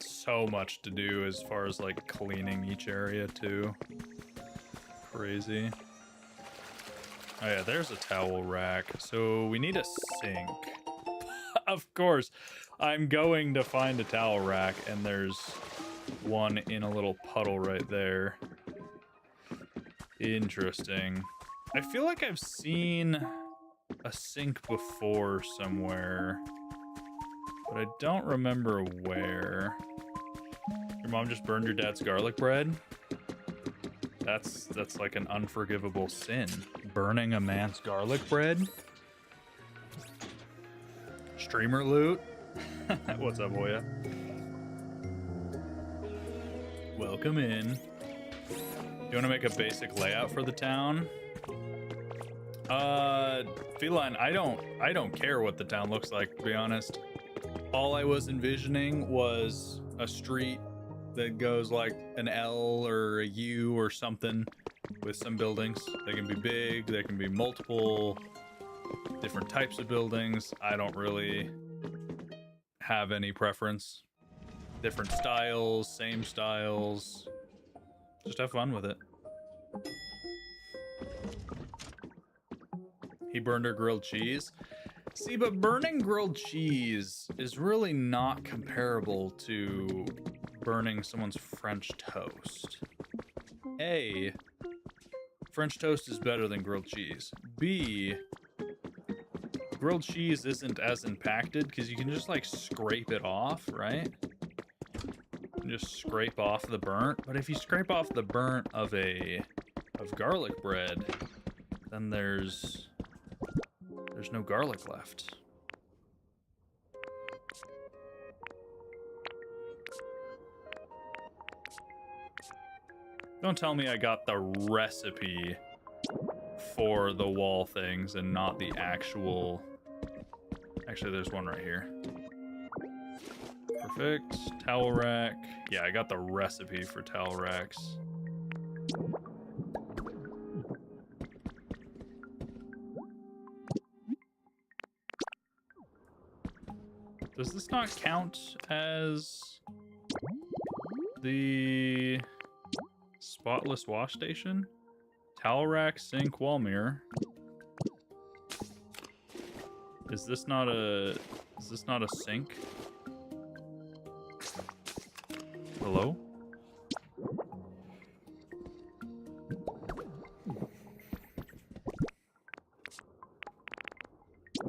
S1: So much to do as far as like cleaning each area too. Crazy. Oh yeah, there's a towel rack. So we need a sink. Of course, I'm going to find a towel rack and there's one in a little puddle right there. Interesting. I feel like I've seen a sink before somewhere, but I don't remember where. Your mom just burned your dad's garlic bread? That's like an unforgivable sin. Burning a man's garlic bread? Streamer loot? What's up, Hoya? Welcome in. Do you want to make a basic layout for the town? Feline, I don't care what the town looks like, to be honest. All I was envisioning was a street that goes like an L or a U or something with some buildings. They can be big, they can be multiple different types of buildings. I don't really have any preference. Different styles, same styles. Just have fun with it. He burned her grilled cheese. See, but burning grilled cheese is really not comparable to burning someone's French toast. A, French toast is better than grilled cheese. B, grilled cheese isn't as impacted because you can just like scrape it off, right? Just scrape off the burnt. But if you scrape off the burnt of garlic bread, then there's no garlic left. Don't tell me I got the recipe for the wall things and not the actual... Actually, there's one right here. Perfect. Towel rack. Yeah, I got the recipe for towel racks. Does this not count as the spotless wash station? Towel rack, sink, wall mirror. Is this not a sink? Hello?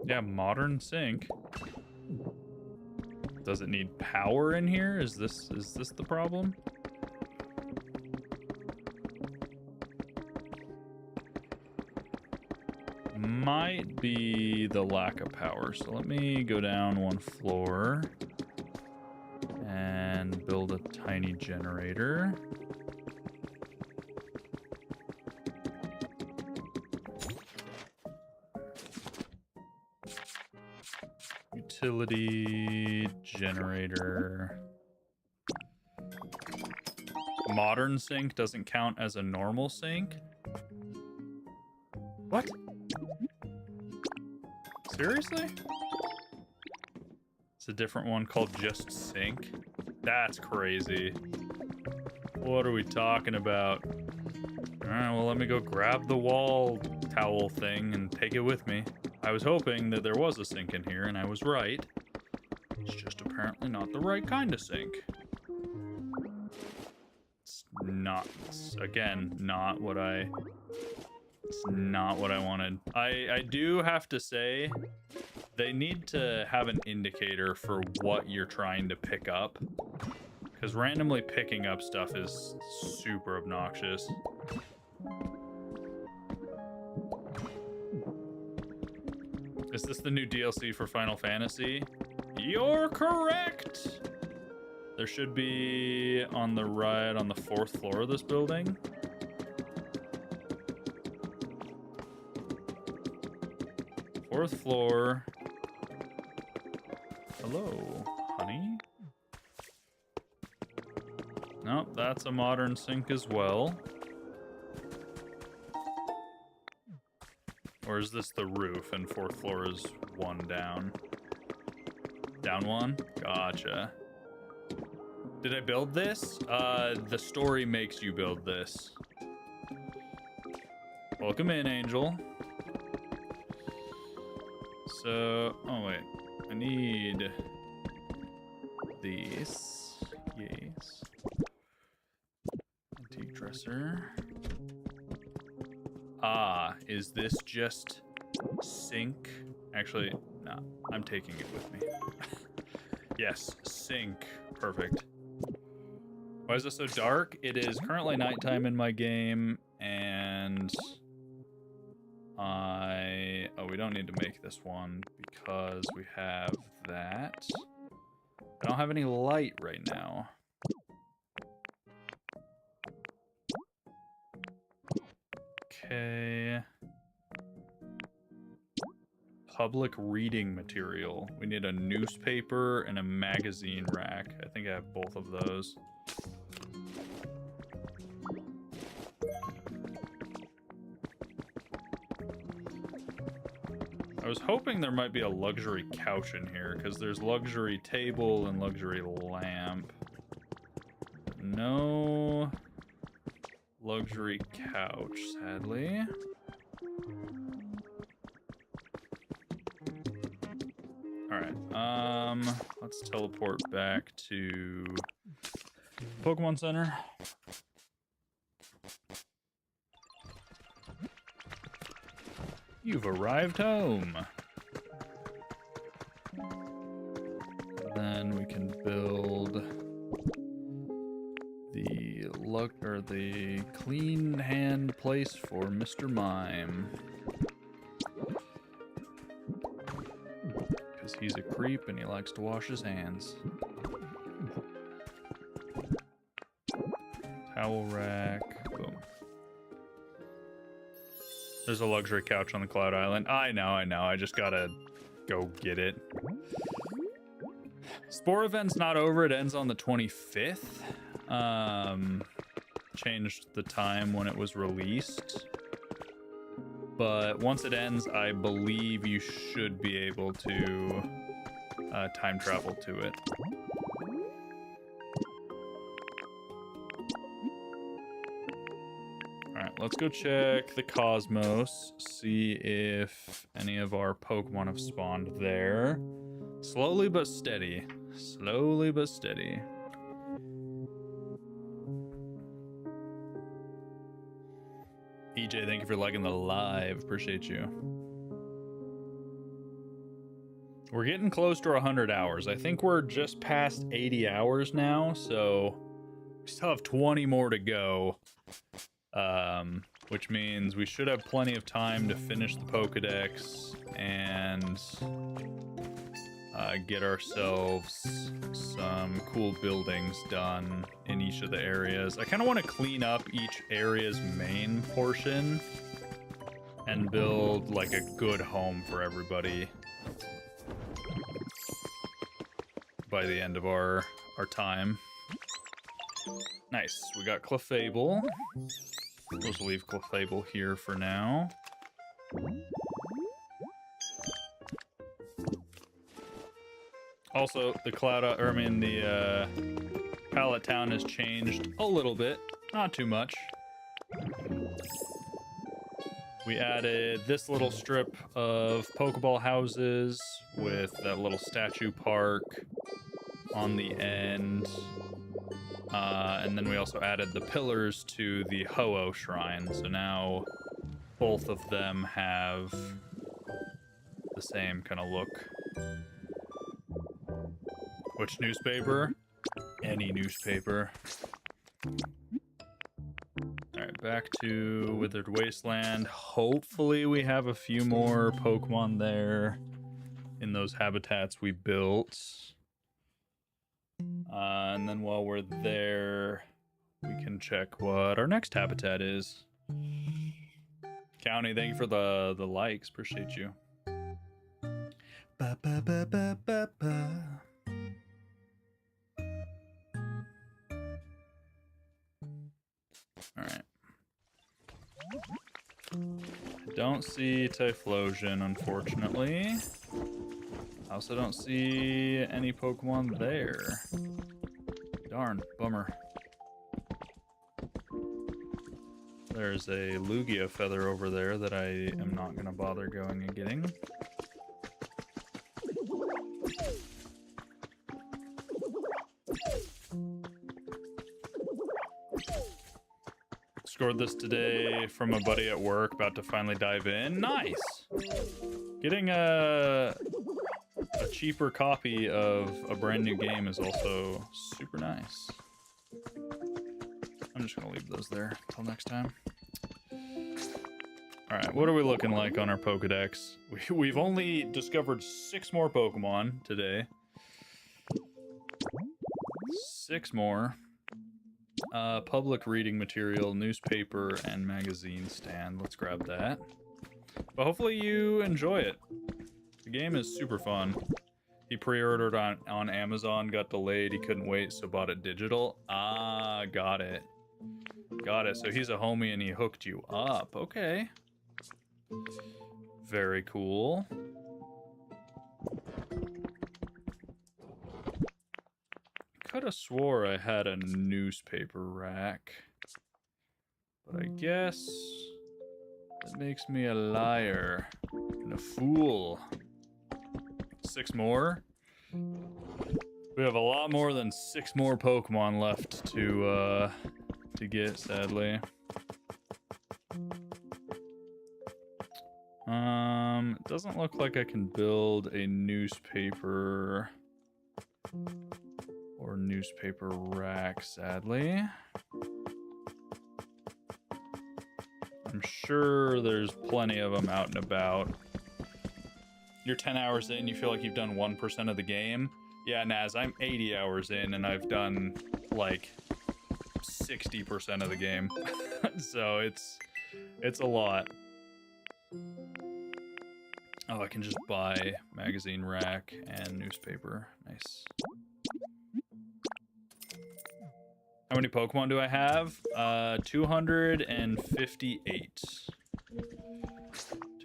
S1: Yeah, modern sink. Does it need power in here? Is this the problem? Might be the lack of power. So let me go down one floor and build a tiny generator. Utility generator. Modern sink doesn't count as a normal sink? What? Seriously? It's a different one called just sink? That's crazy. What are we talking about? Alright, well, let me go grab the wall towel thing and take it with me. I was hoping that there was a sink in here, and I was right. It's just apparently not the right kind of sink. It's not, again, not what I... It's not what I wanted. I do have to say, they need to have an indicator for what you're trying to pick up. Because randomly picking up stuff is super obnoxious. Is this the new DLC for Final Fantasy? You're correct! There should be on the right on the 4th floor of this building. Fourth floor. Hello, honey. Nope, that's a modern sink as well. Or is this the roof and 4th floor is one down? Down one? Gotcha. Did I build this? The story makes you build this. Welcome in, Angel. So, oh wait, I need these. Yes. Antique dresser. Ah, is this just sink? Actually, no, I'm taking it with me. Yes, sink. Perfect. Why is it so dark? It is currently nighttime in my game, and oh, we don't need to make this one because we have that. I don't have any light right now. Okay. Public reading material. We need a newspaper and a magazine rack. I think I have both of those. I was hoping there might be a luxury couch in here, because there's luxury table and luxury lamp. No luxury couch, sadly. Alright, let's teleport back to Pokemon Center. You've arrived home. Then we can build the clean hand place for Mr. Mime. Because he's a creep and he likes to wash his hands. Towel rack. Boom. There's a luxury couch on the Cloud Island. I know. I just gotta go get it. Spore event's not over. It ends on the 25th. Changed the time when it was released. But once it ends, I believe you should be able to time travel to it. Alright, let's go check the Cosmos, see if any of our Pokemon have spawned there. Slowly but steady. Slowly but steady. EJ, thank you for liking the live. Appreciate you. We're getting close to 100 hours. I think we're just past 80 hours now, so we still have 20 more to go. Which means we should have plenty of time to finish the Pokedex and get ourselves some cool buildings done in each of the areas. I kind of want to clean up each area's main portion and build like a good home for everybody by the end of our time. Nice. We got Clefable. Let's leave Clefable here for now. Also, the Pallet Town has changed a little bit, not too much. We added this little strip of Pokeball houses with that little statue park on the end. And then we also added the pillars to the Ho-Oh shrine. So now both of them have the same kind of look. Which newspaper? Any newspaper. Alright, back to Withered Wasteland. Hopefully we have a few more Pokemon there in those habitats we built. And then while we're there, we can check what our next habitat is. County, thank you for the likes. Appreciate you. Ba, ba, ba, ba, ba, ba. All right. I don't see Typhlosion, unfortunately. I also don't see any Pokemon there. Darn, bummer. There's a Lugia feather over there that I am not going to bother going and getting. Scored this today from a buddy at work, about to finally dive in. Nice! Getting a cheaper copy of a brand new game is also super nice. I'm just gonna leave those there till next time. Alright, what are we looking like on our Pokedex? We've only discovered 6 more Pokemon today. 6 more. Public reading material, newspaper, and magazine stand. Let's grab that. But hopefully you enjoy it. The game is super fun. He pre-ordered on Amazon, got delayed, he couldn't wait, so bought it digital. Ah, got it. Got it. So he's a homie and he hooked you up. Okay. Very cool. Could have swore I had a newspaper rack, but I guess that makes me a liar and a fool. 6 more? We have a lot more than 6 more Pokemon left to get, sadly. It doesn't look like I can build a newspaper or newspaper rack, sadly. I'm sure there's plenty of them out and about. You're 10 hours in, you feel like you've done 1% of the game? Yeah, Naz, I'm 80 hours in and I've done like 60% of the game. So it's a lot. Oh, I can just buy magazine rack and newspaper. Nice. How many Pokemon do I have? 258.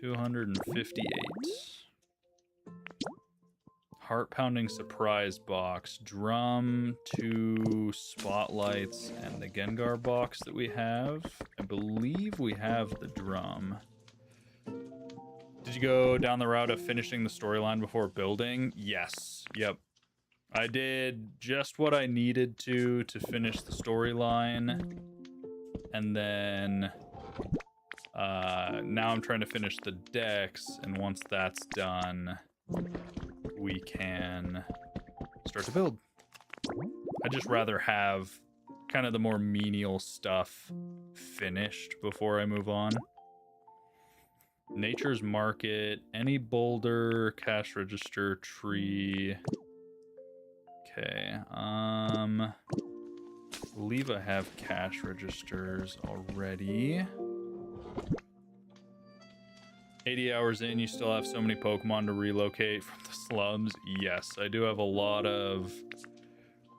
S1: 258. Heart-pounding surprise box. Drum, 2 spotlights, and the Gengar box that we have. I believe we have the drum. Did you go down the route of finishing the storyline before building? Yes. Yep. I did just what I needed to finish the storyline. And then now I'm trying to finish the Dex, and once that's done, we can start to build. I'd just rather have kind of the more menial stuff finished before I move on. Nature's Market, any boulder, cash register, tree. Okay, I believe I have cash registers already. 80 hours in, you still have so many Pokemon to relocate from the slums. Yes, I do have a lot of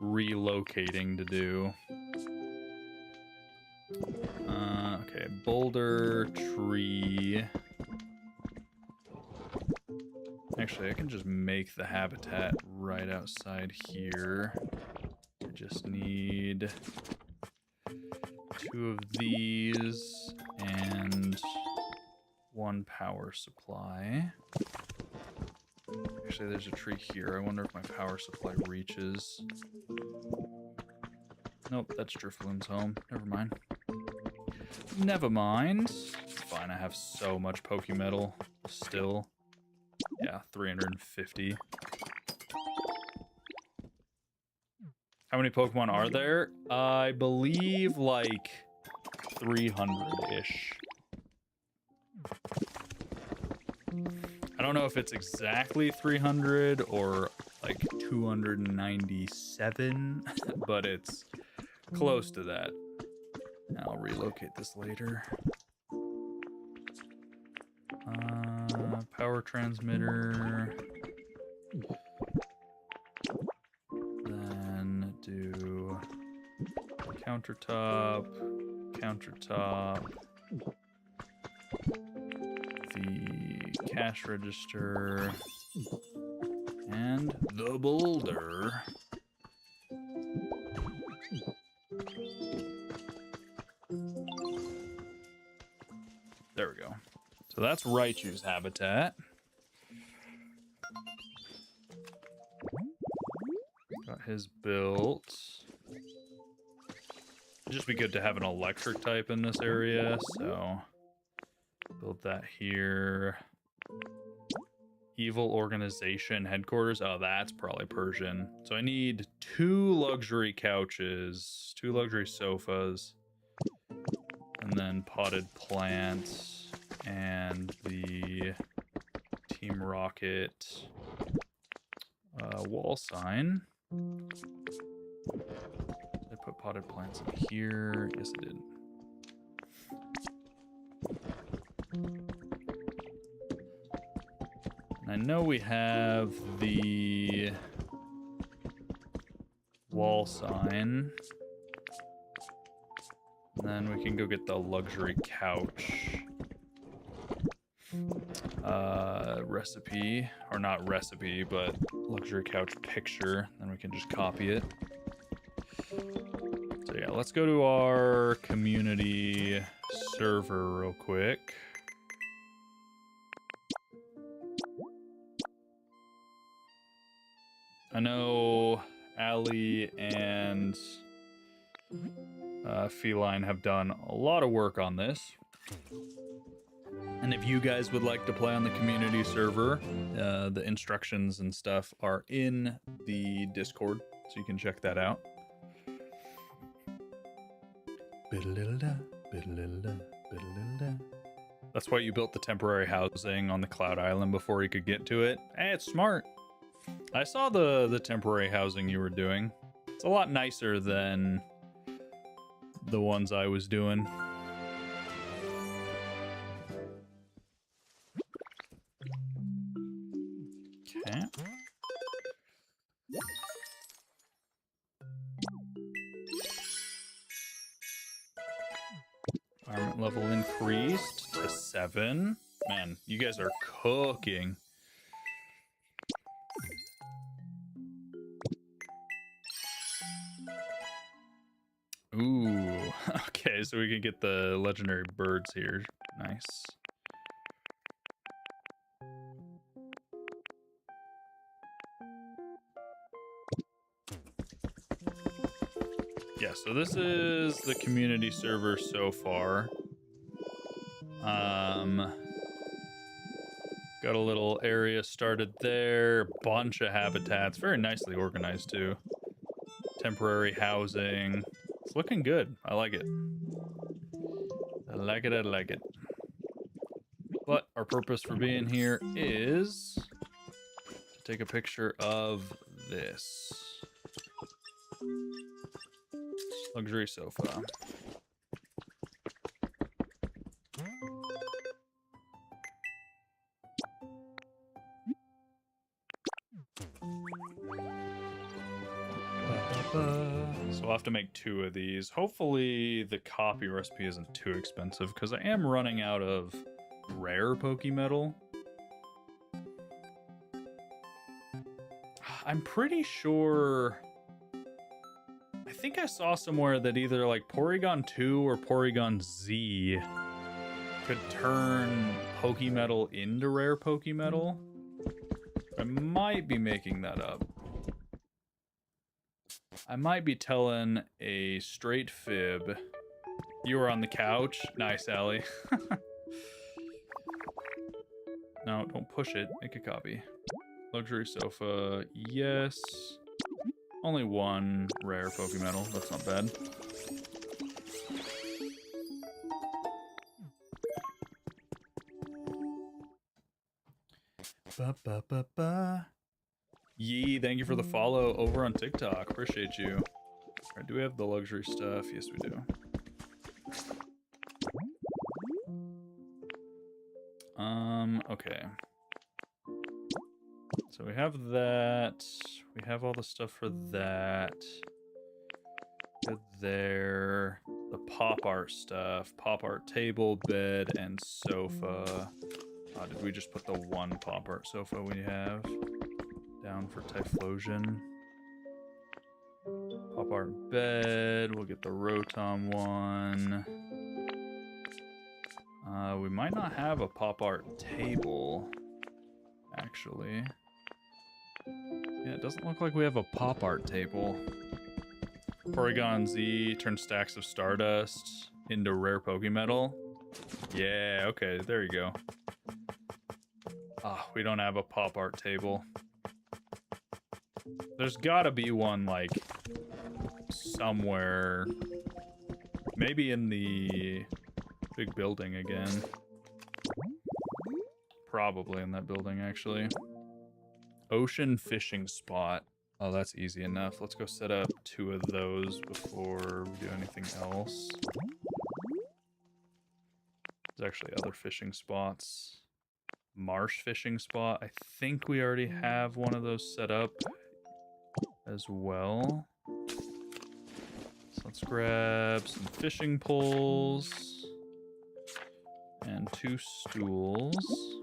S1: relocating to do. Okay, boulder, tree. Actually, I can just make the habitat right outside here. I just need 2 of these and 1 power supply. Actually, there's a tree here. I wonder if my power supply reaches. Nope, that's Drifloon's home. Never mind. Never mind. Fine, I have so much Pokemetal still. Yeah, 350. How many Pokemon are there? I believe like 300-ish. I don't know if it's exactly 300 or like 297, but it's close to that. I'll relocate this later. Power transmitter. Then do countertop, countertop, the cash register, and the boulder. There we go. So that's Raichu's habitat. Got his built. It'd just be good to have an electric type in this area, so build that here. Evil organization headquarters. Oh, that's probably Persian. So I need 2 luxury couches, 2 luxury sofas, and then potted plants and the Team Rocket wall sign. I put potted plants in here. Yes, I did. And I know we have the wall sign. And then we can go get the luxury couch recipe, or not recipe, but luxury couch picture. Then we can just copy it. So yeah, let's go to our community server real quick. I know Allie and Feline have done a lot of work on this. And if you guys would like to play on the community server, the instructions and stuff are in the Discord, so you can check that out. That's why you built the temporary housing on the Cloud Island before you could get to it. Hey, it's smart. I saw the temporary housing you were doing. It's a lot nicer than the ones I was doing. Okay. Environment level increased to 7. Man, you guys are cooking. Ooh, okay, so we can get the legendary birds here. Nice. Yeah, so this is the community server so far. Got a little area started there, bunch of habitats, very nicely organized too. Temporary housing. It's looking good. I like it. I like it, I like it. But our purpose for being here is to take a picture of this. Luxury sofa. So we'll have to make 2 of these. Hopefully the copy recipe isn't too expensive, because I am running out of rare Pokemetal. I'm pretty sure... I think I saw somewhere that either like Porygon 2 or Porygon Z could turn Pokemetal into rare Pokemetal. I might be making that up. I might be telling a straight fib. You were on the couch. Nice, Allie. No, don't push it. Make a copy. Luxury sofa. Yes. Only 1 rare Pokemetal. That's not bad. Ba-ba-ba-ba. Yee, thank you for the follow over on TikTok. Appreciate you. All right, do we have the luxury stuff? Yes, we do. Okay. So we have that. We have all the stuff for that. Good there. The pop art stuff. Pop art table, bed, and sofa. Did we just put the one pop art sofa we have down for Typhlosion? Pop art bed. We'll get the Rotom one. We might not have a pop art table, actually. Yeah, it doesn't look like we have a pop art table. Porygon Z turns stacks of Stardust into rare Pokemetal. Yeah, okay, there you go. Ah, we don't have a pop art table. There's gotta be one, like, somewhere. Maybe in the big building again. Probably in that building, actually. Ocean fishing spot. Oh, that's easy enough. Let's go set up 2 of those before we do anything else. There's actually other fishing spots. Marsh fishing spot. I think we already have one of those set up as well. So let's grab some fishing poles and 2 stools.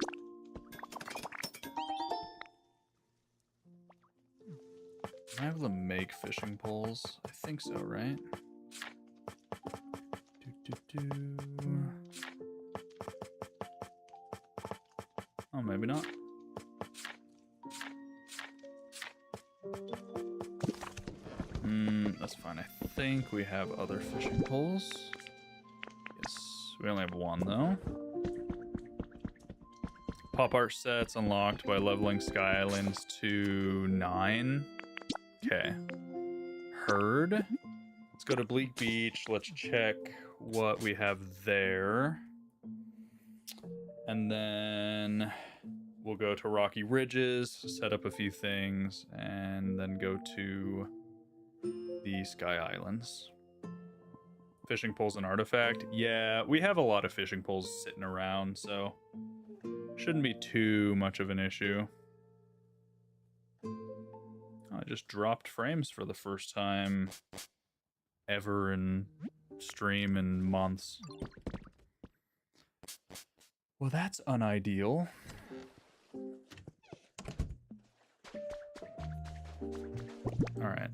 S1: Am I able to make fishing poles? I think so, right? Oh, maybe not. That's fine. I think we have other fishing poles. Yes, we only have 1 though. Pop art sets unlocked by leveling Sky Islands to 9. Okay. Heard. Let's go to Bleak Beach. Let's check what we have there. And then we'll go to Rocky Ridges, set up a few things, and then go to the Sky Islands. Fishing poles and artifact. Yeah, we have a lot of fishing poles sitting around, so shouldn't be too much of an issue. I just dropped frames for the first time ever in stream in months. Well, that's unideal. All right.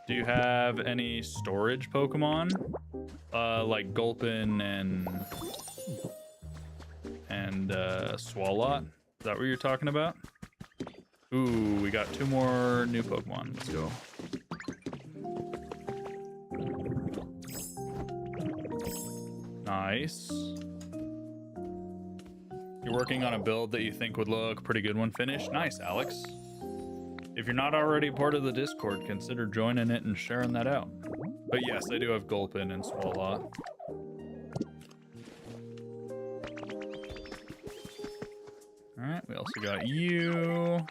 S1: Do you have any storage Pokemon? Like Gulpin and Swalot? Is that what you're talking about? Ooh, we got 2 more new Pokemon. Let's go. Nice. You're working on a build that you think would look pretty good when finished? Nice, Alex. If you're not already part of the Discord, consider joining it and sharing that out. But yes, I do have Gulpin and Swalot. Alright, we also got you.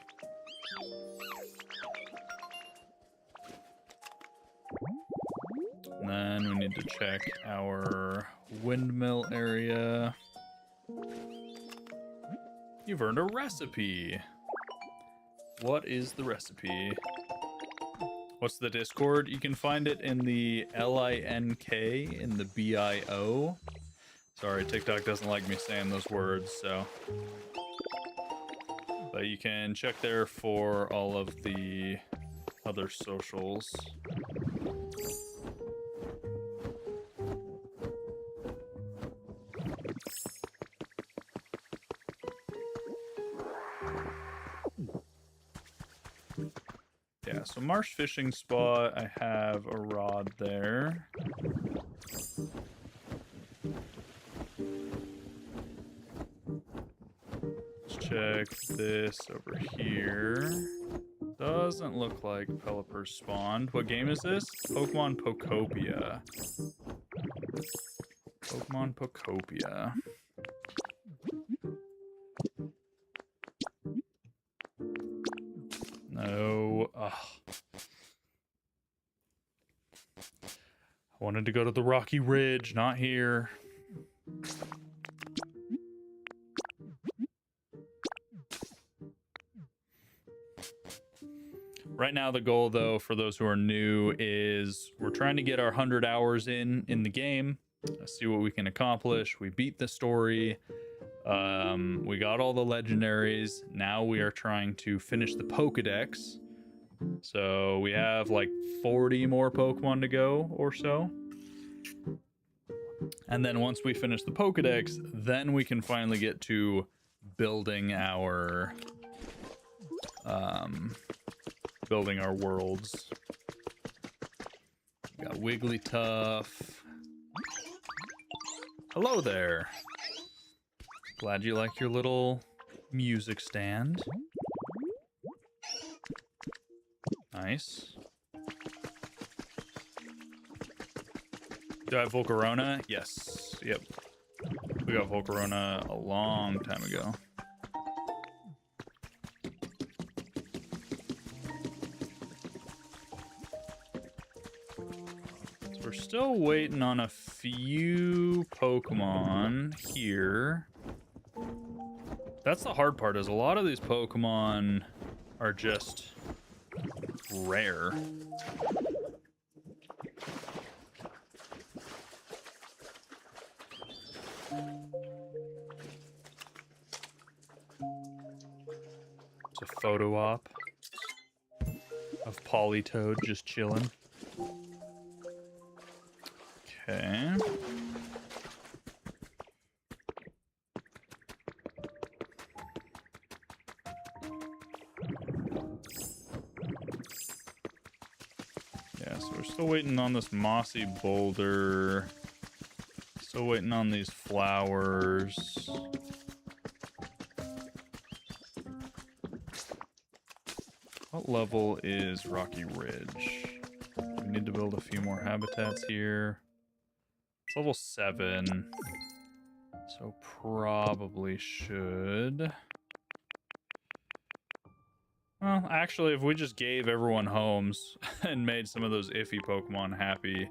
S1: And then we need to check our windmill area. You've earned a recipe. What is the recipe? What's the Discord? You can find it in the LINK in the BIO. Sorry, TikTok doesn't like me saying those words, so. But you can check there for all of the other socials. Yeah, so marsh fishing spot, I have a rod there. Let's check this over here. Doesn't look like Pelipper spawned. What game is this? Pokemon Pokopia. Pokemon Pokopia. No. Ugh. I wanted to go to the Rocky Ridge, not here. Right now, the goal, though, for those who are new, is we're trying to get our 100 hours in the game. See what we can accomplish. We beat the story. We got all the legendaries. Now we are trying to finish the Pokedex. So we have like 40 more Pokemon to go or so. And then once we finish the Pokedex, then we can finally get to building our worlds. We got Wigglytuff. Hello there. Glad you like your little music stand. Nice. Do I have Volcarona? Yes. Yep. We got Volcarona a long time ago. So we're still waiting on a few Pokemon here. That's the hard part, is a lot of these Pokemon are just rare. It's a photo op of Politoed just chilling. Okay. Yeah, so we're still waiting on this mossy boulder. Still waiting on these flowers. What level is Rocky Ridge? We need to build a few more habitats here. It's level 7. So probably should. Well, actually, if we just gave everyone homes and made some of those iffy Pokemon happy,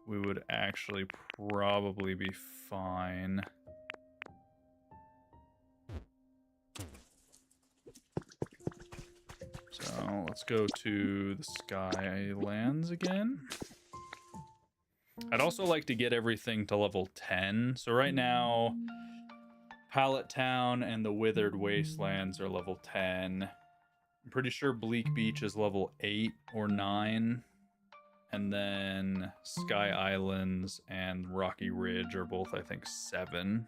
S1: we would actually probably be fine. So let's go to the Skylands again. I'd also like to get everything to level 10. So right now, Pallet Town and the Withered Wastelands are level 10. I'm pretty sure Bleak Beach is level 8 or 9. And then Sky Islands and Rocky Ridge are both, I think, 7.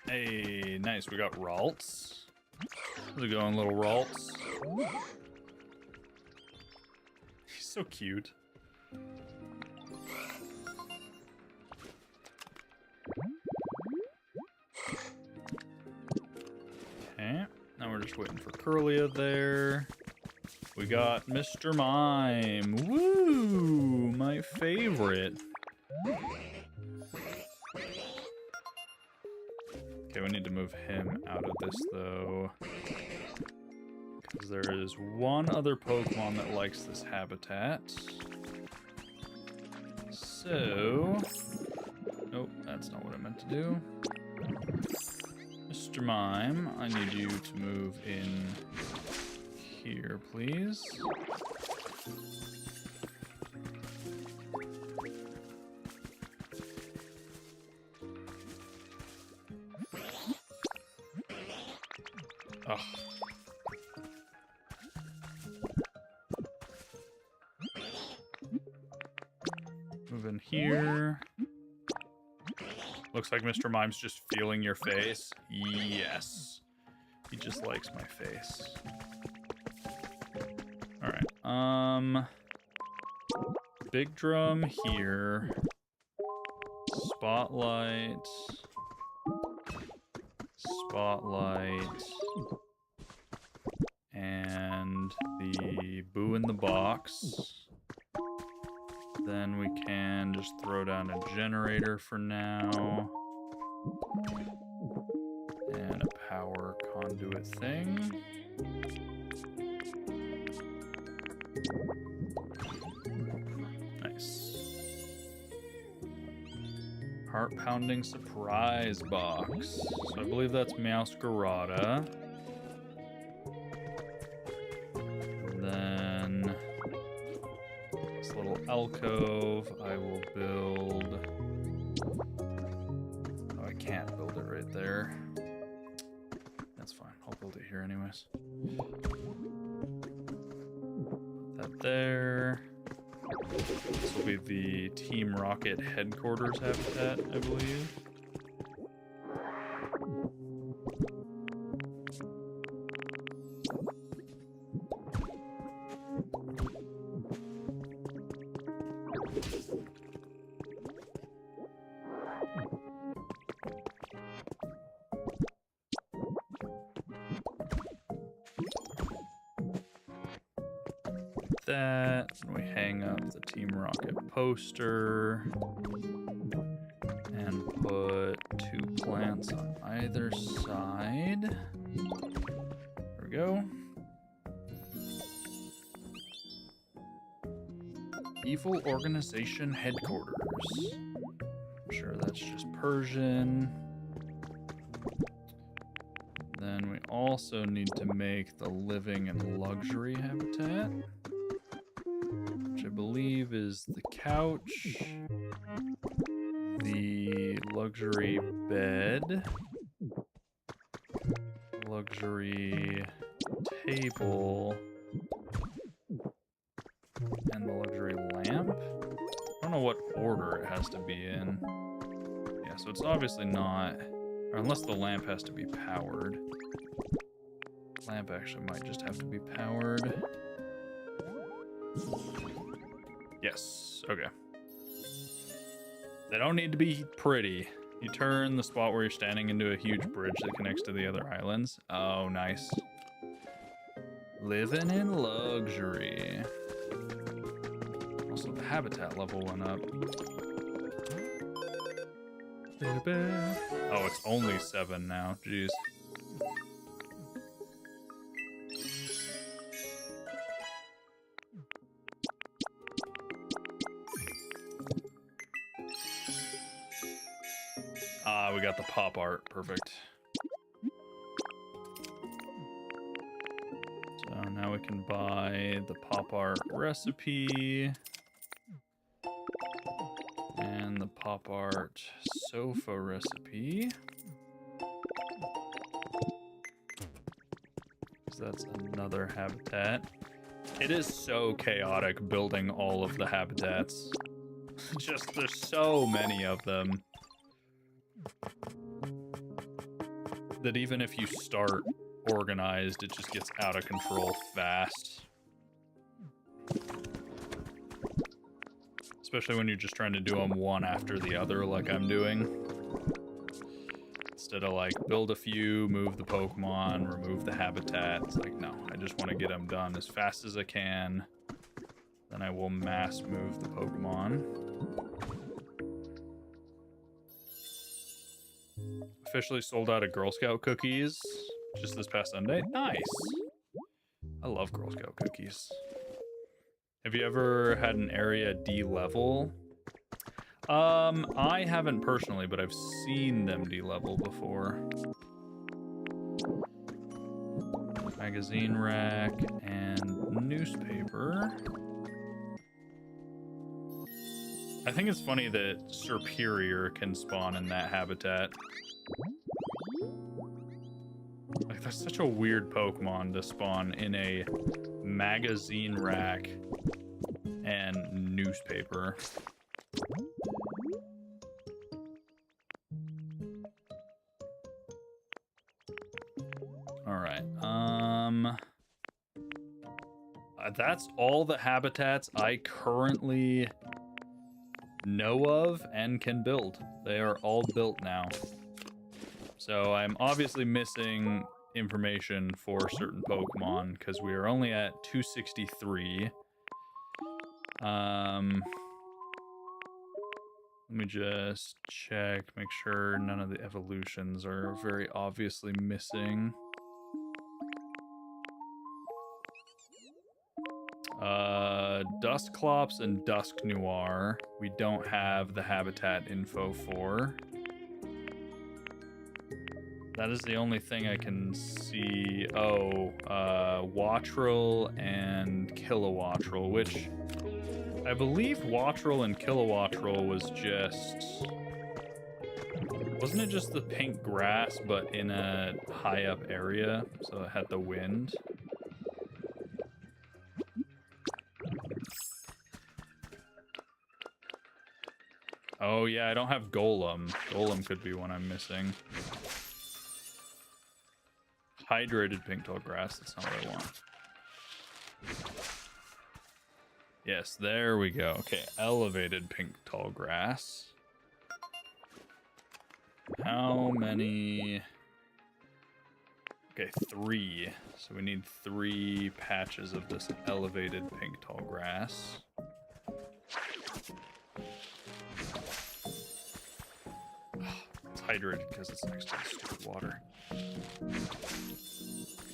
S1: Hey, nice. We got Ralts. How's it going, little Ralts? He's so cute. Okay, now we're just waiting for Curlia there. We got Mr. Mime. Woo! My favorite. Okay, we need to move him out of this, though. Because there is one other Pokemon that likes this habitat. So... Nope, that's not what I meant to do. Mr. Mime, I need you to move in here, please. Ugh. Move in here. Looks like Mr. Mime's just feeling your face. Yes. He just likes my face. Alright. big drum here. Spotlight. Spotlight. And the boo in the box. Then we can just throw down a generator for now. And a power conduit thing. Nice. Heart-pounding surprise box. So I believe that's Meowscarada. And then this little alcove I will build. Oh, I can't build it right there. That's fine. I'll build it here anyways. Put that there. This will be the Team Rocket headquarters habitat, I believe. That, and we hang up the Team Rocket poster and put 2 plants on either side. There we go. Evil Organization Headquarters. I'm sure that's just Persian. Then we also need to make the living and luxury habitat, which I believe is the couch, the luxury bed, luxury table, and the luxury lamp. I don't know what order it has to be in. Yeah, so it's obviously not, or unless the lamp has to be powered. Lamp actually might just have to be powered. Yes, okay. They don't need to be pretty. You turn the spot where you're standing into a huge bridge that connects to the other islands. Oh, nice. Living in luxury. Also, the habitat level went up. Oh, it's only 7 now. Jeez. Ah, we got the pop art. Perfect. So now we can buy the pop art recipe and the pop art sofa recipe. So that's another habitat. It is so chaotic building all of the habitats. Just, there's so many of them that even if you start organized, it just gets out of control fast. Especially when you're just trying to do them one after the other like I'm doing. Instead of like build a few, move the Pokemon, remove the habitat. It's like, no, I just want to get them done as fast as I can. Then I will mass move the Pokemon. Officially sold out of Girl Scout cookies just this past Sunday. Nice. I love Girl Scout cookies. Have you ever had an area D-level? I haven't personally, but I've seen them D-level before. Magazine rack and newspaper. I think it's funny that Superior can spawn in that habitat. Like, that's such a weird Pokemon to spawn in a magazine rack and newspaper. All right. That's all the habitats I currently know of and can build. They are all built now. So I'm obviously missing information for certain Pokemon because we are only at 263. Let me just check, make sure none of the evolutions are very obviously missing. Dusclops and Dusk Noir, we don't have the habitat info for. That is the only thing I can see. Oh, Wattrel and Kilowattrel, which I believe Wattrel and Kilowattrel was just... Wasn't it just the pink grass, but in a high up area, so it had the wind? Oh yeah, I don't have Golem. Golem could be one I'm missing. Hydrated pink tall grass, that's not what I want. Yes, there we go. Okay, elevated pink tall grass. How many? Okay, 3. So we need 3 patches of this elevated pink tall grass. It's hydrated because it's next to the stupid water.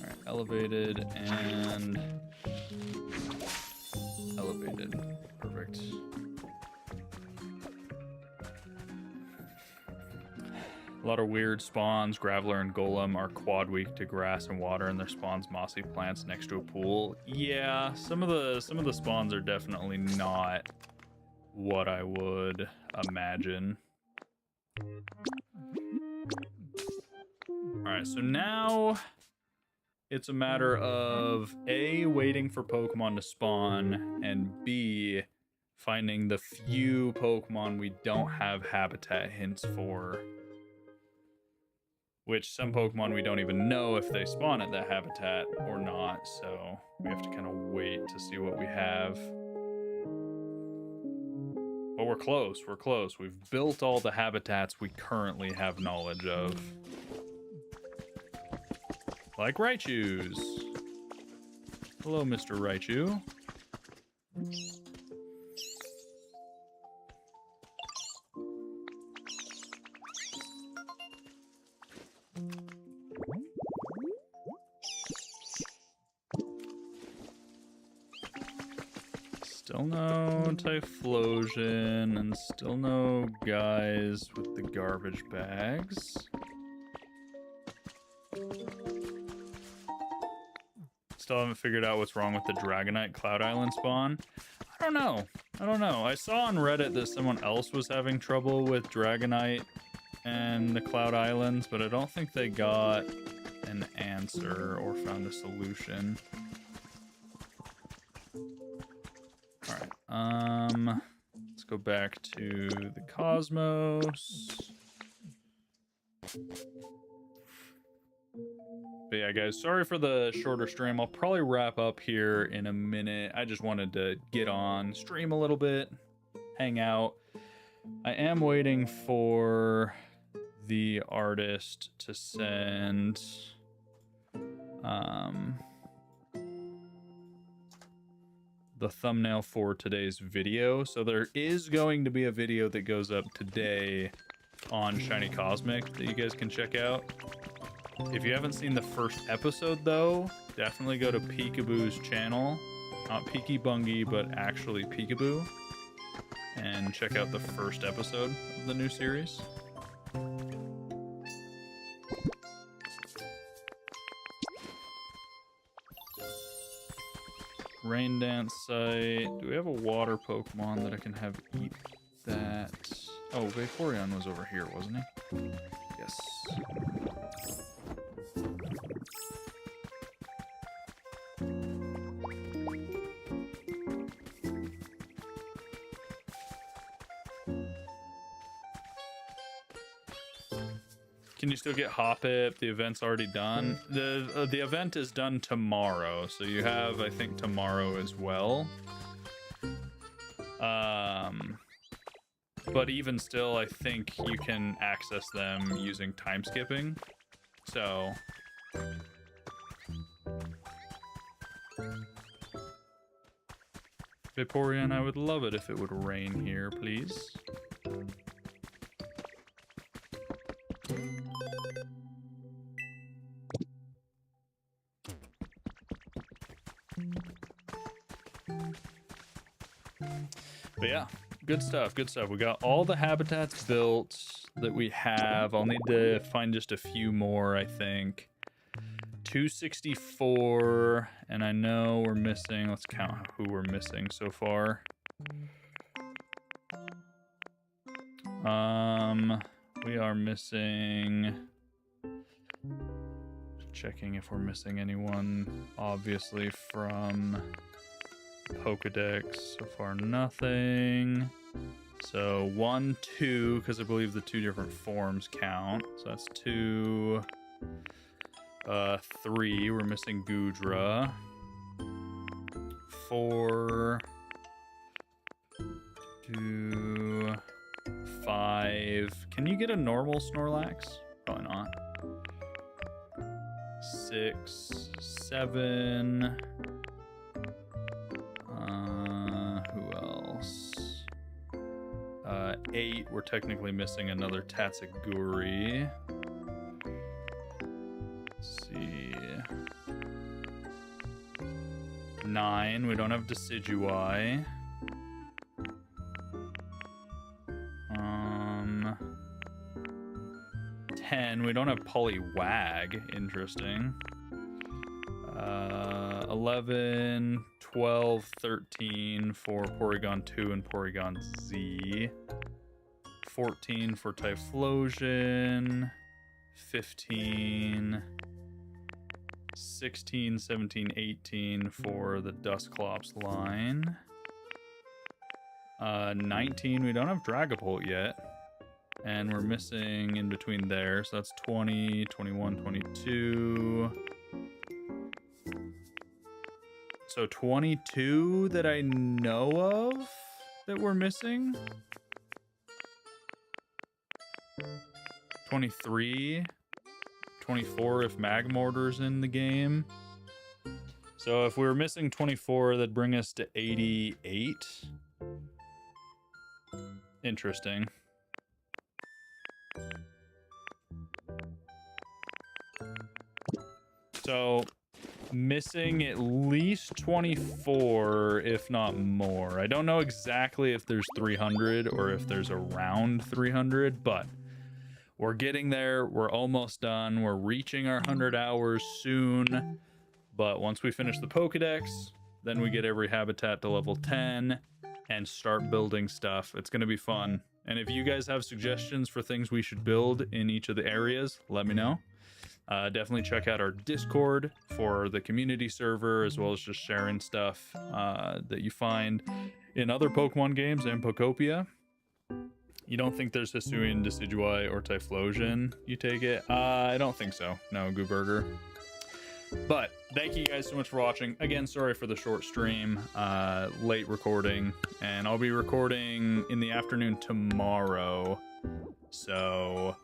S1: Alright, elevated and elevated. Perfect. A lot of weird spawns. Graveler and Golem are quad weak to grass and water, and their spawns mossy plants next to a pool. Yeah, some of the spawns are definitely not what I would imagine. Alright, so now it's a matter of A, waiting for Pokemon to spawn, and B, finding the few Pokemon we don't have habitat hints for. Which some Pokemon we don't even know if they spawn at that habitat or not, so we have to kind of wait to see what we have. But we're close, we're close. We've built all the habitats we currently have knowledge of. Like Raichus. Hello, Mr. Raichu. Still no Typhlosion, and still no guys with the garbage bags. Still haven't figured out what's wrong with the Dragonite Cloud Island spawn. I don't know. I saw on Reddit that someone else was having trouble with Dragonite and the Cloud Islands, but I don't think they got an answer or found a solution. Alright, let's go back to the Cosmos. But yeah, guys, sorry for the shorter stream. I'll probably wrap up here in a minute. I just wanted to get on, stream a little bit, hang out. I am waiting for the artist to send the thumbnail for today's video. So there is going to be a video that goes up today on Shiny Cosmic that you guys can check out. If you haven't seen the first episode, though, definitely go to Peekaboo's channel. Not Peaky Bungie, but actually Peekaboo. And check out the first episode of the new series. Rain Dance site. Do we have a water Pokemon that I can have eat that? Oh, Vaporeon was over here, wasn't he? Yes. Can you still get Hoppip? The event's already done. The event is done tomorrow, so you have, I think, tomorrow as well. But even still, I think you can access them using time skipping. So Vaporeon, I would love it if it would rain here, please. But yeah, good stuff, good stuff. We got all the habitats built that we have. I'll need to find just a few more, I think. 264, and I know we're missing, let's count who we're missing so far. We are missing, checking if we're missing anyone, obviously from Pokedex. So far nothing. So 1, 2, because I believe the 2 different forms count. So that's 2. 3, we're missing Goodra. 4, 2, 5. Can you get a normal Snorlax? Probably not. 6, 7. Who else? 8, we're technically missing another Tatsuguri. Let's see. 9, we don't have Decidueye. 10, we don't have Poliwag. Interesting. 11, 12, 13 for Porygon 2 and Porygon Z. 14 for Typhlosion. 15, 16, 17, 18 for the Dusclops line. 19, we don't have Dragapult yet. And we're missing in between there. So that's 20, 21, 22. So 22 that I know of that we're missing. 23, 24 if Magmortar's in the game. So if we were missing 24, that'd bring us to 88. Interesting. So missing at least 24, if not more. I don't know exactly if there's 300 or if there's around 300, but we're getting there. We're almost done. We're reaching our 100 hours soon. But once we finish the Pokedex, then we get every habitat to level 10 and start building stuff. It's going to be fun. And if you guys have suggestions for things we should build in each of the areas, let me know. Definitely check out our Discord for the community server, as well as just sharing stuff that you find in other Pokemon games and Pokopia. You don't think there's Hisuian, Decidueye, or Typhlosion, you take it? I don't think so. No, Gooburger. But thank you guys so much for watching. Again, sorry for the short stream, late recording, and I'll be recording in the afternoon tomorrow. So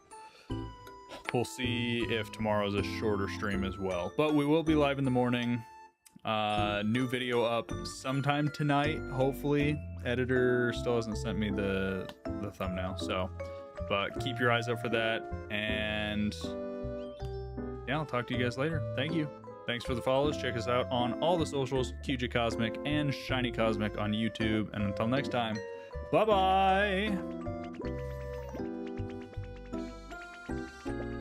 S1: we'll see if tomorrow's a shorter stream as well. But we will be live in the morning. New video up sometime tonight, hopefully. Editor still hasn't sent me the thumbnail, so but keep your eyes out for that. And yeah, I'll talk to you guys later. Thank you. Thanks for the follows. Check us out on all the socials, QJ Cosmic and Shiny Cosmic on YouTube. And until next time, bye-bye.